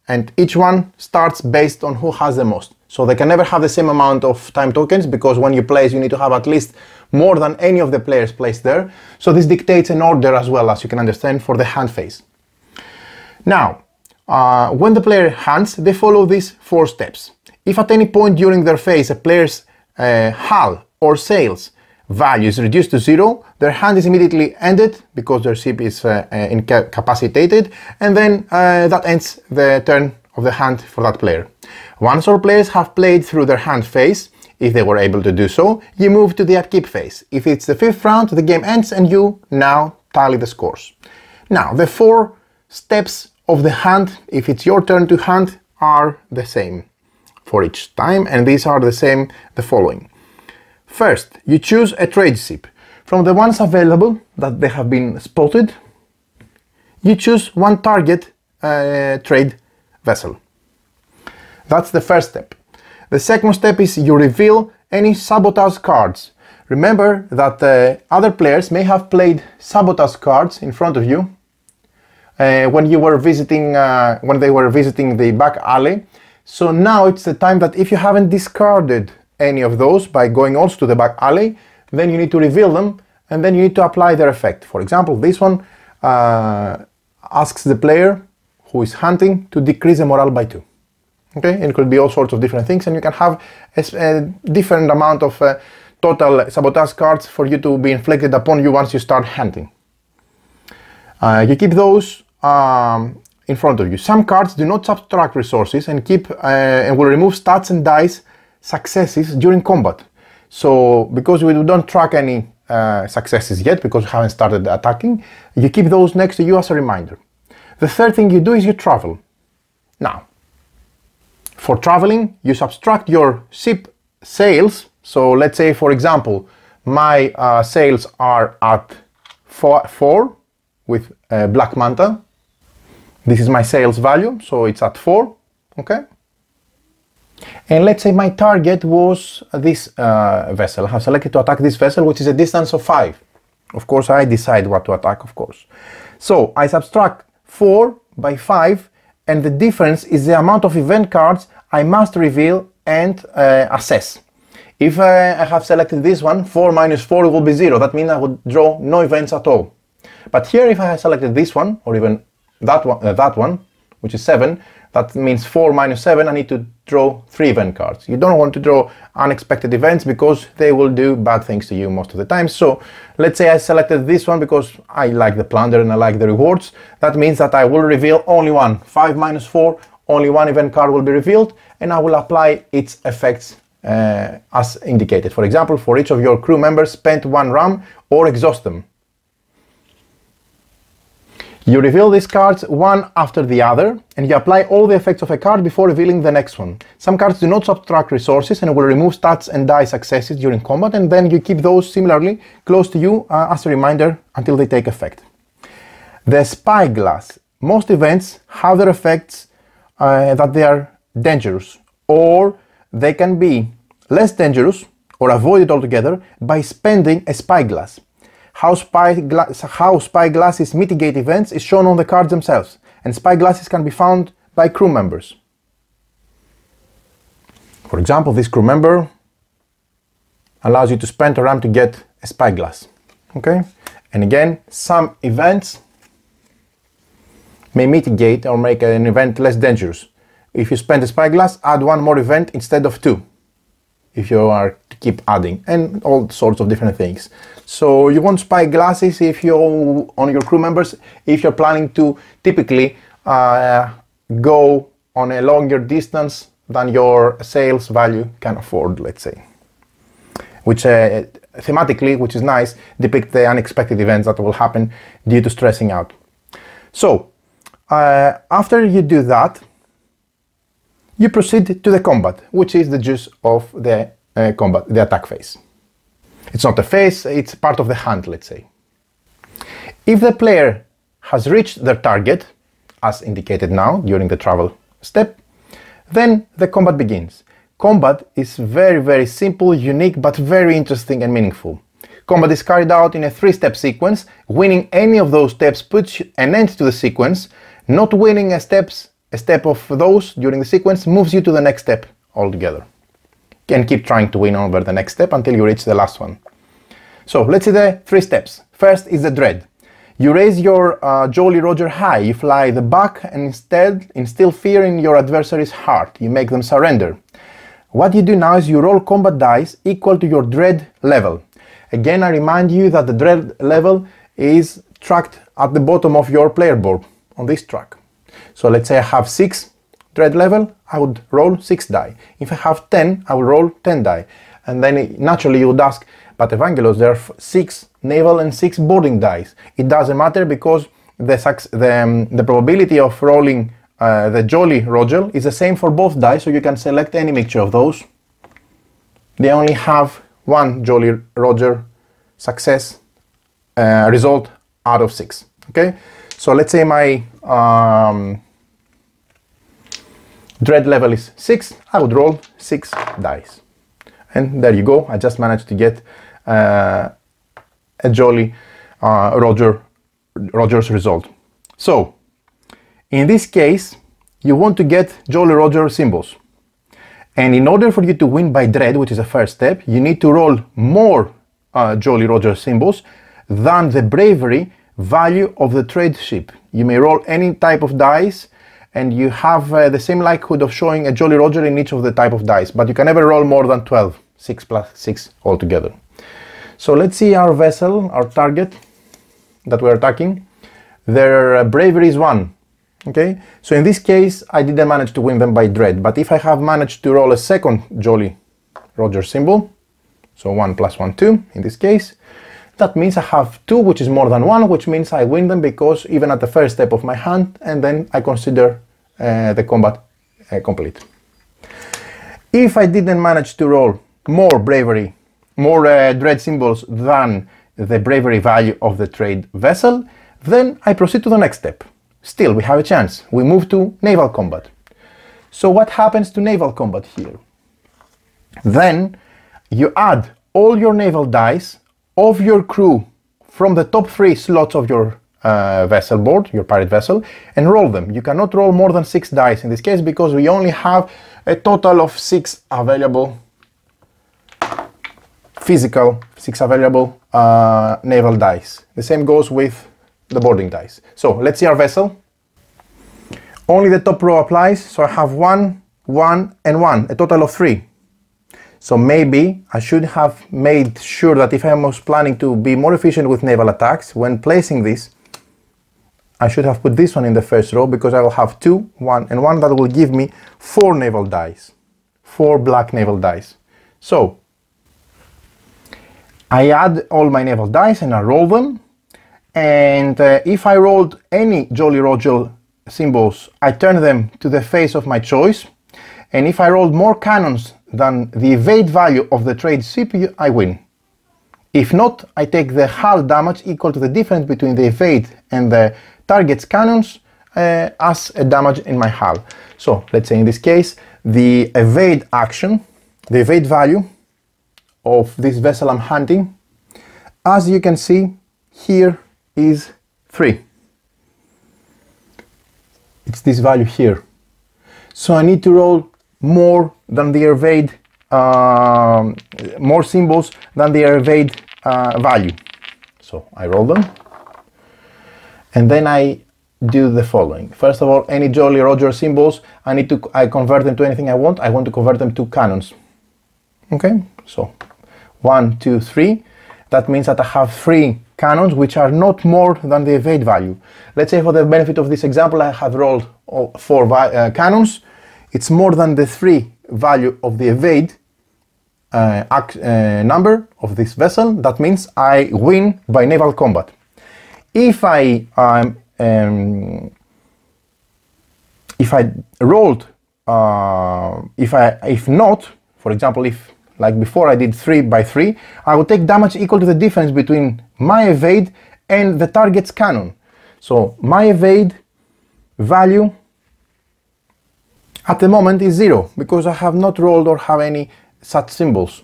Speaker 1: and each one starts based on who has the most. So they can never have the same amount of time tokens, because when you place you need to have at least more than any of the players placed there. So this dictates an order as well, as you can understand, for the hand phase. Now, when the player hands, they follow these 4 steps. If at any point during their phase a player's hull or sails value is reduced to 0, their hand is immediately ended because their ship is incapacitated, and then that ends the turn of the hand for that player. Once all players have played through their hand phase, if they were able to do so, you move to the upkeep phase. If it's the 5th round, the game ends and you now tally the scores. Now, the 4 steps of the hand, if it's your turn to hand, are the same for each time, and these are the same, the following. First, you choose a trade ship. From the ones available that they have been spotted, you choose one target trade vessel. That's the first step. The second step is you reveal any sabotage cards. Remember that other players may have played sabotage cards in front of you when they were visiting the back alley. So now it's the time that if you haven't discarded any of those by going also to the back alley, then you need to reveal them, and then you need to apply their effect. For example, this one asks the player who is hunting to decrease the morale by 2. Okay, and it could be all sorts of different things, and you can have a different amount of total sabotage cards for you to be inflicted upon you once you start hunting. You keep those in front of you. Some cards do not subtract resources and will remove stats and dice successes during combat. So because we don't track any successes yet, because we haven't started attacking, you keep those next to you as a reminder. The third thing you do is you travel. Now, for traveling, you subtract your ship sails. So let's say, for example, my sails are at 4 with Black Manta. This is my sails value, so it's at 4, okay? And let's say my target was this vessel. I have selected to attack this vessel, which is a distance of 5. Of course, I decide what to attack, of course. So I subtract 4 by 5, and the difference is the amount of event cards I must reveal and assess. If I have selected this one, 4 minus 4 will be 0. That means I would draw no events at all. But here, if I have selected this one, or even that one, which is 7, that means 4 minus 7, I need to draw 3 event cards. You don't want to draw unexpected events because they will do bad things to you most of the time. So let's say I selected this one because I like the plunder and I like the rewards. That means that I will reveal only one. 5 minus 4, only one event card will be revealed, and I will apply its effects as indicated. For example, for each of your crew members, spend 1 ram or exhaust them. You reveal these cards one after the other, and you apply all the effects of a card before revealing the next one. Some cards do not subtract resources and will remove stats and die successes during combat, and then you keep those similarly close to you as a reminder until they take effect. The spyglass. Most events have their effects that they are dangerous, or they can be less dangerous or avoided altogether by spending a spyglass. How spyglasses mitigate events is shown on the cards themselves, and spyglasses can be found by crew members. For example, this crew member allows you to spend a ram to get a spyglass. Okay? And again, some events may mitigate or make an event less dangerous. If you spend a spyglass, add 1 more event instead of 2. If you are to keep adding, and all sorts of different things. So you want spyglasses if you're on your crew members, if you're planning to typically go on a longer distance than your sales value can afford, let's say. Which thematically, which is nice, depict the unexpected events that will happen due to stressing out. So after you do that, you proceed to the combat, which is the juice of the combat, the attack phase. It's not a phase, it's part of the hand, let's say. If the player has reached their target, as indicated now during the travel step, then the combat begins. Combat is very, very simple, unique, but very interesting and meaningful. Combat is carried out in a 3-step sequence. Winning any of those steps puts an end to the sequence. Not winning a step of those during the sequence moves you to the next step altogether. You can keep trying to win over the next step until you reach the last one. So let's see the 3 steps. First is the dread. You raise your Jolly Roger high, you fly the back and instead instill fear in your adversary's heart. You make them surrender. What you do now is you roll combat dice equal to your dread level. Again, I remind you that the dread level is tracked at the bottom of your player board on this track. So let's say I have 6 dread level, I would roll 6 die. If I have 10, I will roll 10 die. And then naturally you would ask, but Evangelos, there are 6 naval and 6 boarding dice. It doesn't matter because the probability of rolling the Jolly Roger is the same for both dice, so you can select any mixture of those. They only have 1 Jolly Roger success result out of 6. Okay, so let's say my dread level is 6, I would roll 6 dice. And there you go, I just managed to get a Jolly Roger's result. So, in this case, you want to get Jolly Roger symbols. And in order for you to win by dread, which is the first step, you need to roll more Jolly Roger symbols than the bravery value of the trade ship. You may roll any type of dice, and you have the same likelihood of showing a Jolly Roger in each of the type of dice, but you can never roll more than 12, 6 plus 6 altogether. So let's see our vessel, our target that we're attacking. Their bravery is 1. Okay, so in this case I didn't manage to win them by dread, but if I have managed to roll a second Jolly Roger symbol, so 1 plus 1, 2 in this case, that means I have 2, which is more than 1, which means I win them because even at the first step of my hand, and then I consider the combat complete. If I didn't manage to roll more bravery, more dread symbols than the bravery value of the trade vessel, then I proceed to the next step. Still, we have a chance. We move to naval combat. So what happens to naval combat here? Then you add all your naval dice of your crew from the top 3 slots of your vessel board, your pirate vessel, and roll them. You cannot roll more than 6 dice in this case because we only have a total of 6 available physical, 6 available naval dice. The same goes with the boarding dice. So let's see our vessel. Only the top row applies, so I have 1, 1 and 1, a total of 3. So maybe I should have made sure that if I was planning to be more efficient with naval attacks, when placing this, I should have put this one in the first row because I will have 2, 1 and 1 that will give me 4 naval dice, 4 black naval dice. So I add all my naval dice and I roll them. And if I rolled any Jolly Roger symbols, I turn them to the face of my choice. And if I rolled more cannons than the evade value of the trade ship, I win. If not, I take the hull damage equal to the difference between the evade and the target's cannons as a damage in my hull. So let's say in this case, the evade action, the evade value of this vessel I'm hunting, as you can see here, is 3. It's this value here. So I need to roll more than the evade, more symbols than the evade value. So I roll them, and then I do the following. First of all, any Jolly Roger symbols, I convert them to anything I want. I want to convert them to cannons. Okay, so 1, 2, 3. That means that I have 3 cannons which are not more than the evade value. Let's say for the benefit of this example, I have rolled 4 cannons. It's more than the 3 value of the evade number of this vessel. That means I win by naval combat. If I rolled, if not, for example, if like before I did 3 by 3, I would take damage equal to the difference between my evade and the target's cannon. So my evade value at the moment is 0 because I have not rolled or have any such symbols.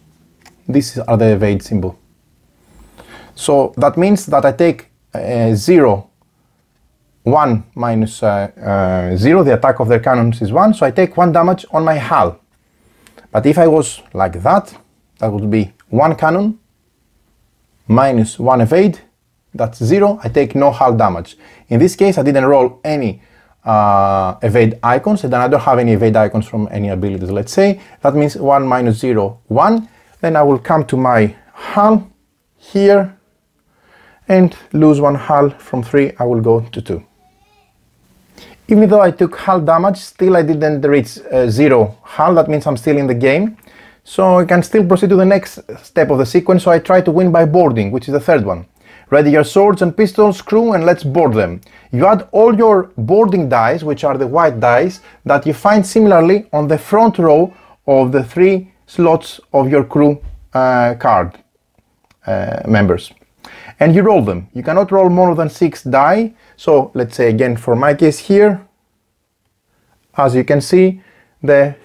Speaker 1: These are the evade symbol. So that means that I take 0 1 minus 0, the attack of their cannons is 1, so I take 1 damage on my hull. But if I was like that, that would be 1 cannon minus 1 evade, that's 0, I take no hull damage. In this case, I didn't roll any evade icons, and then I don't have any evade icons from any abilities, let's say. That means 1 minus 0, 1. Then I will come to my hull here and lose 1 hull. From 3, I will go to 2. Even though I took hull damage, still I didn't reach 0 hull. That means I'm still in the game. So I can still proceed to the next step of the sequence. So I try to win by boarding, which is the third one. Ready your swords and pistols, crew, and let's board them. You add all your boarding dice, which are the white dice, that you find similarly on the front row of the 3 slots of your crew card members. And you roll them. You cannot roll more than 6 die. So let's say again for my case here, as you can see, the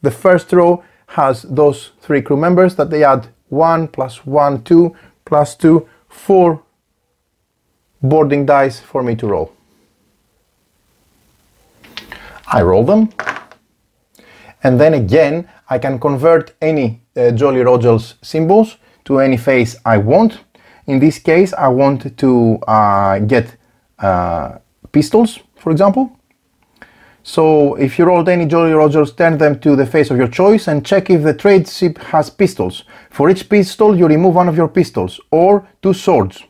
Speaker 1: first row has those 3 crew members that they add 1 plus 1, 2 plus 2, 4 boarding dice for me to roll. I roll them, and then again I can convert any Jolly Roger's symbols to any phase I want. In this case, I want to get pistols, for example. So if you rolled any Jolly Rogers, turn them to the phase of your choice and check if the trade ship has pistols. For each pistol, you remove 1 of your pistols, or 2 swords,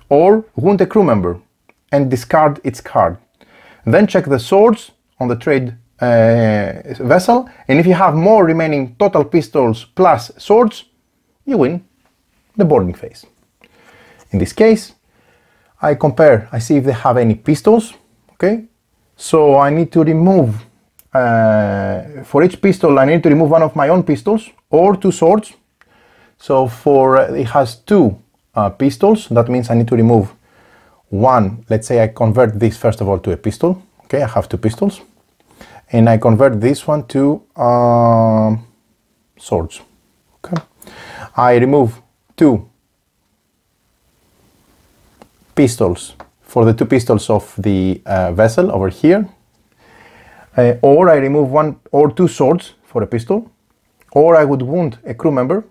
Speaker 1: or wound a crew member and discard its card. Then check the swords on the trade vessel, and if you have more remaining total pistols plus swords, you win the boarding phase. In this case, I compare, I see if they have any pistols, okay? So I need to remove, for each pistol I need to remove 1 of my own pistols or 2 swords. So it has 2 pistols, that means I need to remove 1, let's say I convert this first of all to a pistol, okay, I have 2 pistols, and I convert this one to swords, okay. I remove 2 pistols for the 2 pistols of the vessel over here, or I remove 1 or 2 swords for a pistol, or I would wound a crew member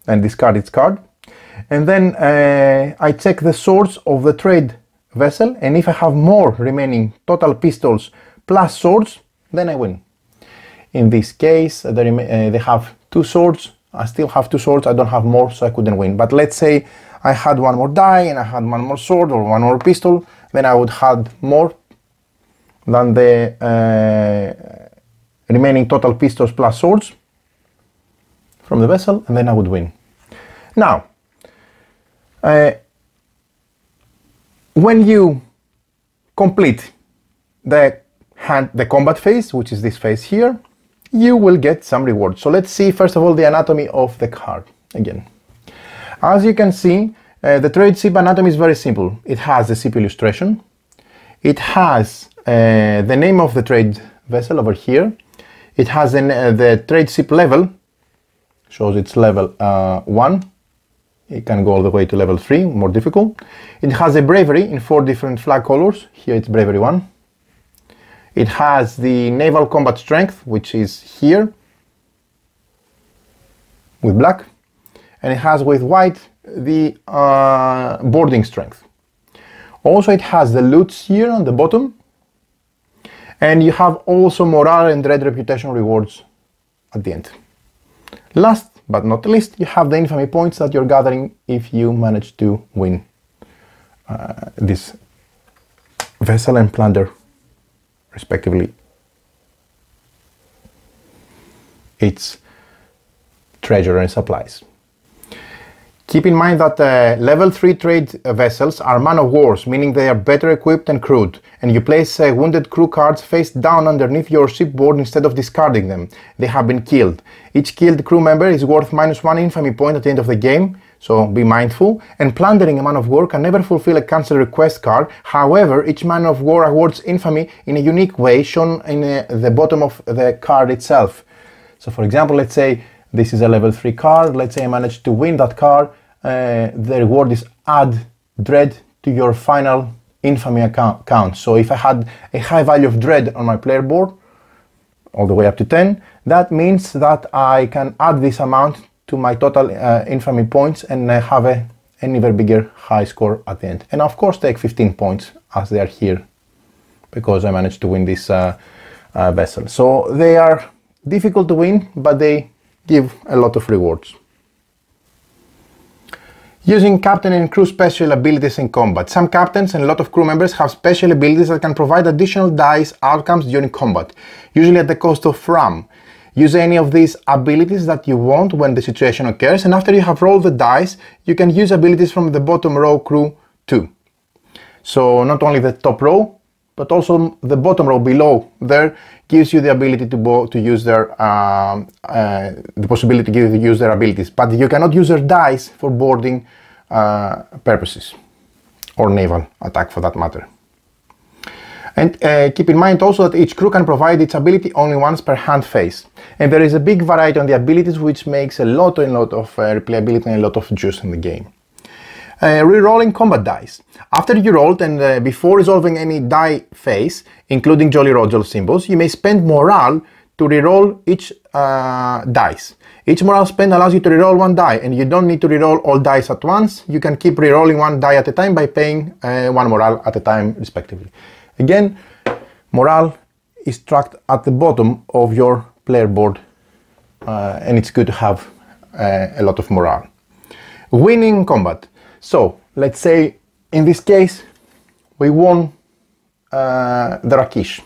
Speaker 1: and discard its card, and then I check the swords of the trade vessel, and if I have more remaining total pistols plus swords, then I win. In this case, they have 2 swords, I still have 2 swords, I don't have more, so I couldn't win. But let's say I had 1 more die and I had 1 more sword or 1 more pistol, then I would have more than the remaining total pistols plus swords from the vessel, and then I would win. Now, when you complete the combat phase, which is this phase here, you will get some rewards. So let's see first of all the anatomy of the card again. As you can see, the trade ship anatomy is very simple. It has the ship illustration, it has the name of the trade vessel over here, it has the trade ship level, shows it's level 1, it can go all the way to level 3, more difficult. It has a bravery in 4 different flag colors, here it's bravery 1. It has the naval combat strength, which is here with black, and it has with white the boarding strength. Also it has the loots here on the bottom, and you have also morale and red reputation rewards at the end. Last but not least, you have the infamy points that you're gathering if you manage to win this vessel and plunder respectively its treasure and supplies. Keep in mind that level 3 trade vessels are man of wars, meaning they are better equipped and crewed, and you place wounded crew cards face down underneath your shipboard instead of discarding them. They have been killed. Each killed crew member is worth -1 infamy point at the end of the game, so be mindful. And plundering a man of war can never fulfill a cancel request card. However, each man of war awards infamy in a unique way shown in the bottom of the card itself. So for example, let's say this is a level 3 card, let's say I managed to win that card, the reward is add dread to your final infamy count. So if I had a high value of dread on my player board, all the way up to 10, that means that I can add this amount to my total infamy points and have an even bigger high score at the end. And of course take 15 points as they are here, because I managed to win this vessel. So they are difficult to win, but they give a lot of rewards. Using captain and crew special abilities in combat. Some captains and a lot of crew members have special abilities that can provide additional dice outcomes during combat, usually at the cost of RAM. Use any of these abilities that you want when the situation occurs, and after you have rolled the dice, you can use abilities from the bottom row crew too. So not only the top row, but also the bottom row below there gives you the ability to use their the possibility to use their abilities, but you cannot use their dice for boarding purposes, or naval attack for that matter. And keep in mind also that each crew can provide its ability only once per hand phase, and there is a big variety on the abilities, which makes a lot of replayability and a lot of juice in the game. Rerolling combat dice. After you rolled and before resolving any die phase, including Jolly Roger symbols, you may spend morale to reroll each dice. Each morale spend allows you to reroll one die, and you don't need to reroll all dice at once. You can keep rerolling one die at a time by paying one morale at a time, respectively. Again, morale is tracked at the bottom of your player board, and it's good to have a lot of morale. Winning combat. So, let's say in this case we won the Rakish.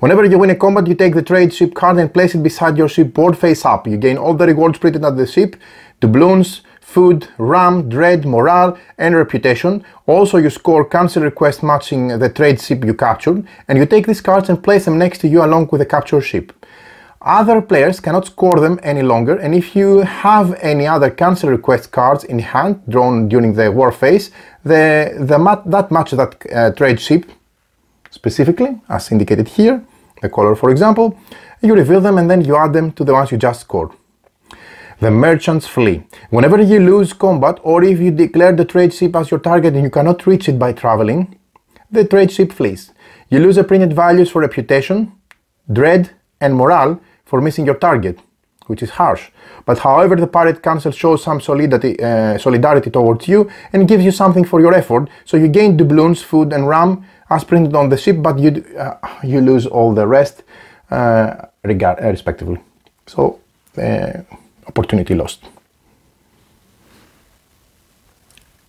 Speaker 1: Whenever you win a combat, you take the trade ship card and place it beside your ship board face up. You gain all the rewards printed at the ship: doubloons, food, RAM, dread, morale, and reputation. Also, you score cancel request matching the trade ship you captured, and you take these cards and place them next to you along with the captured ship. Other players cannot score them any longer, and if you have any other cancel request cards in hand drawn during the Wharf Phase, that match that trade ship specifically, as indicated here, the color for example, you reveal them and then you add them to the ones you just scored. The merchants flee. Whenever you lose combat, or if you declare the trade ship as your target and you cannot reach it by traveling, the trade ship flees. You lose the printed values for reputation, dread, and morale for missing your target, which is harsh. But however, the pirate council shows some solidarity towards you and gives you something for your effort, so you gain doubloons, food, and RAM as printed on the ship, but you lose all the rest respectively. So, opportunity lost.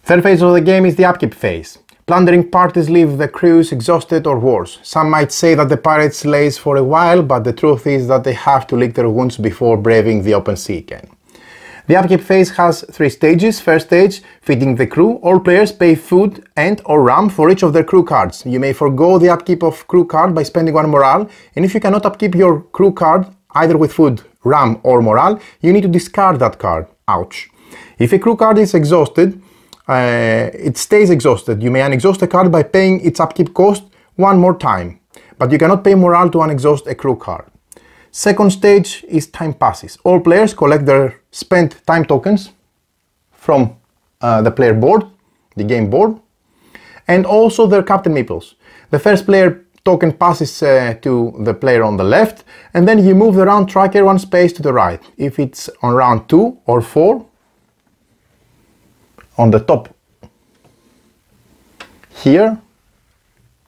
Speaker 1: Third phase of the game is the Upkeep Phase. Plundering parties leave the crews exhausted or worse. Some might say that the pirates laze for a while, but the truth is that they have to lick their wounds before braving the open sea again. The Upkeep Phase has 3 stages. First stage, feeding the crew. All players pay food and or RAM for each of their crew cards. You may forgo the upkeep of crew card by spending 1 morale, and if you cannot upkeep your crew card either with food, RAM or morale, you need to discard that card. Ouch. If a crew card is exhausted, it stays exhausted. You may unexhaust a card by paying its upkeep cost 1 more time, but you cannot pay morale to unexhaust a crew card. Second stage is time passes. All players collect their spent time tokens from the player board, the game board, and also their captain meeples. The first player token passes to the player on the left, and then you move the round tracker 1 space to the right. If it's on round 2 or 4, on the top here,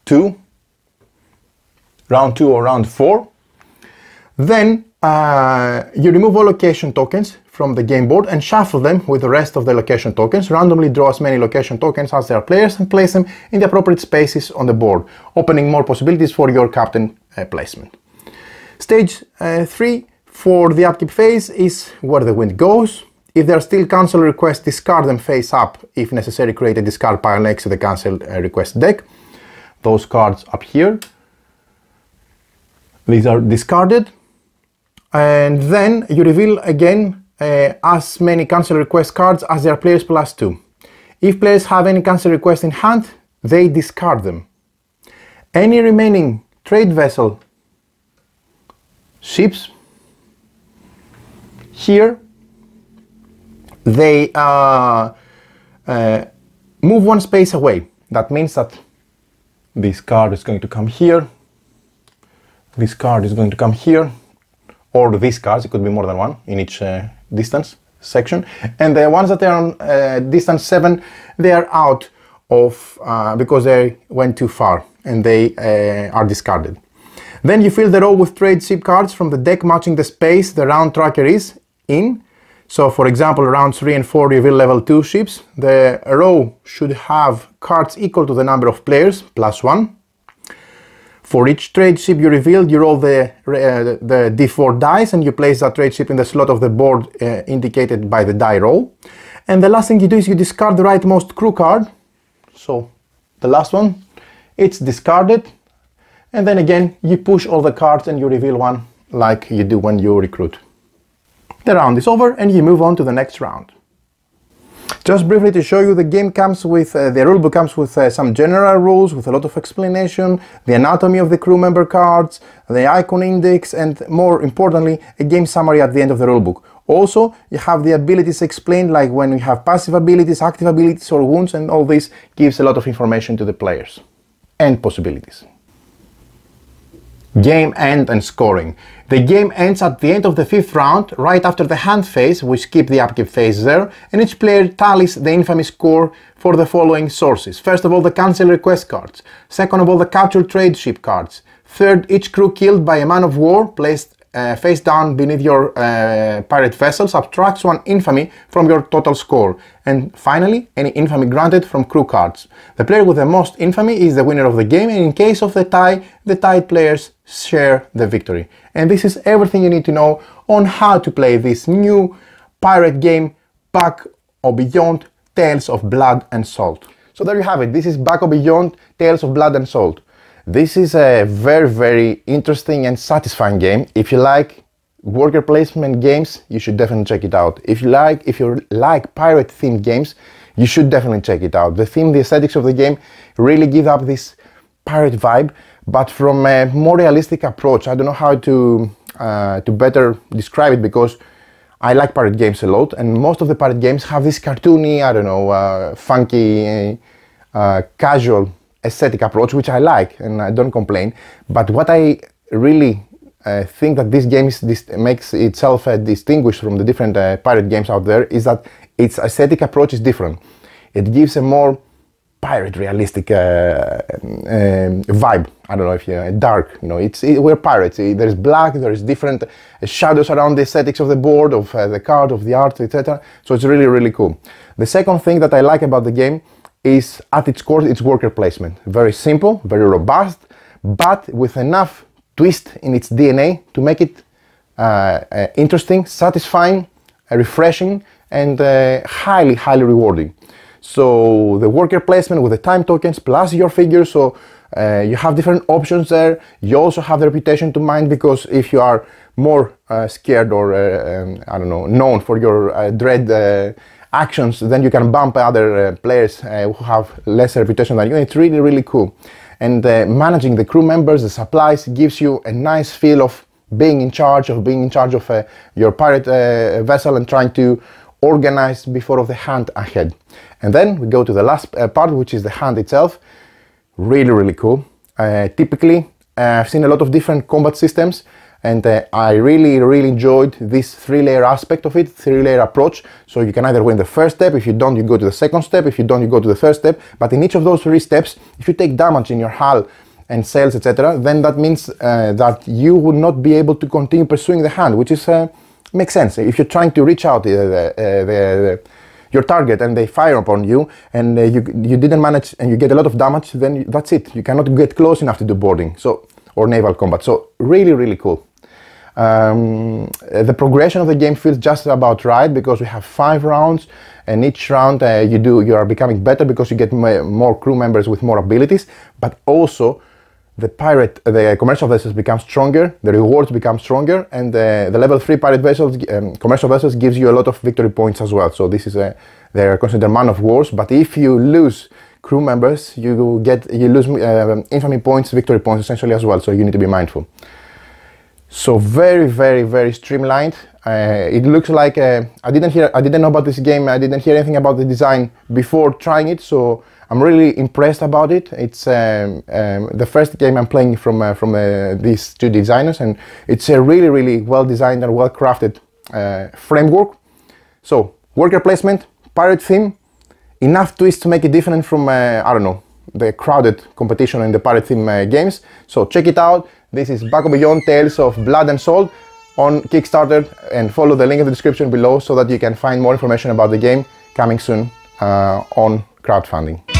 Speaker 1: 2, round 2 or round 4, then you remove all location tokens from the game board and shuffle them with the rest of the location tokens. Randomly draw as many location tokens as there are players and place them in the appropriate spaces on the board, opening more possibilities for your captain placement. Stage 3 for the Upkeep Phase is Where the Wind Goes. If there are still cancel requests, discard them face up. If necessary, create a discard pile next to the cancel request deck. Those cards up here. These are discarded. And then you reveal again as many cancel request cards as there are players +2. If players have any cancel requests in hand, they discard them. Any remaining trade vessel ships here, they move 1 space away. That means that This card is going to come here. This card is going to come here. Or these cards, it could be more than one in each distance section. And the ones that are on distance 7, they are out of, because they went too far and they are discarded. Then you fill the row with trade ship cards from the deck matching the space the round tracker is in. So for example, rounds 3 and 4 reveal level 2 ships. The row should have cards equal to the number of players, +1. For each trade ship you revealed, you roll the d4 dice and you place that trade ship in the slot of the board indicated by the die roll. And the last thing you do is you discard the rightmost crew card. So the last one, it's discarded. And then again, you push all the cards and you reveal one like you do when you recruit. The round is over and you move on to the next round. Just briefly to show you, the game comes with, the rulebook comes with some general rules with a lot of explanation, the anatomy of the crew member cards, the icon index, and more importantly, a game summary at the end of the rulebook. Also, you have the abilities explained, like when you have passive abilities, active abilities, or wounds, and all this gives a lot of information to the players and possibilities. Game end and scoring. The game ends at the end of the 5th round, right after the hand phase. We skip the upkeep phase there, and each player tallies the infamy score for the following sources. First of all, the cancel request cards. Second of all, the capture trade ship cards. Third, each crew killed by a man of war placed face down beneath your pirate vessel subtracts 1 infamy from your total score. And finally, any infamy granted from crew cards. The player with the most infamy is the winner of the game, and in case of the tied players share the victory. And this is everything you need to know on how to play this new pirate game, Back or Beyond Tales of Blood and Salt. So there you have it. This is Back or Beyond Tales of Blood and Salt. This is a very, very interesting and satisfying game. If you like worker placement games, you should definitely check it out. If you like pirate themed games, you should definitely check it out. The theme, the aesthetics of the game really give up this pirate vibe, but from a more realistic approach. I don't know how to better describe it, because I like pirate games a lot, and most of the pirate games have this cartoony, I don't know, funky, casual aesthetic approach, which I like and I don't complain. But what I really think that this game makes itself distinguished from the different pirate games out there is that its aesthetic approach is different. It gives a more pirate realistic vibe. I don't know if you're dark, you know, we're pirates. There's black, there's different shadows around the aesthetics of the board, of the card, of the art, etc. So it's really, really cool. The second thing that I like about the game is, at its core, its worker placement. Very simple, very robust, but with enough twist in its DNA to make it interesting, satisfying, refreshing, and highly, highly rewarding. So the worker placement with the time tokens plus your figures, so you have different options there. You also have the reputation to mind, because if you are more scared or I don't know, known for your dread actions, then you can bump other players who have less reputation than you. It's really, really cool. And managing the crew members, the supplies, gives you a nice feel of being in charge of your pirate vessel and trying to organize before of the hand ahead. And then we go to the last part, which is the hand itself. Really, really cool. Typically, I've seen a lot of different combat systems, and I really, really enjoyed this 3-layer aspect of it, 3-layer approach. So you can either win the first step. If you don't, you go to the second step. If you don't, you go to the third step. But in each of those 3 steps, if you take damage in your hull and sails, etc., then that means that you will not be able to continue pursuing the hand, which is makes sense. If you're trying to reach out your target and they fire upon you, and you didn't manage and you get a lot of damage, then that's it. You cannot get close enough to do boarding, or naval combat. So really, really cool. The progression of the game feels just about right, because we have 5 rounds, and each round you are becoming better because you get more crew members with more abilities, but also the commercial vessels become stronger, the rewards become stronger, and the level 3 pirate vessels, commercial vessels, gives you a lot of victory points as well. So this is they're considered man of wars, but if you lose crew members, you lose infamy points, victory points essentially as well. So you need to be mindful. So very, very, very streamlined. It looks like I didn't know about this game. I didn't hear anything about the design before trying it, so I'm really impressed about it. It's the first game I'm playing from these two designers, and it's a really well designed and well crafted framework. So worker placement, pirate theme, enough twists to make it different from I don't know, the crowded competition in the pirate theme games. So check it out. This is Back Beyond Tales of Blood and Salt on Kickstarter, and follow the link in the description below so that you can find more information about the game coming soon on crowdfunding.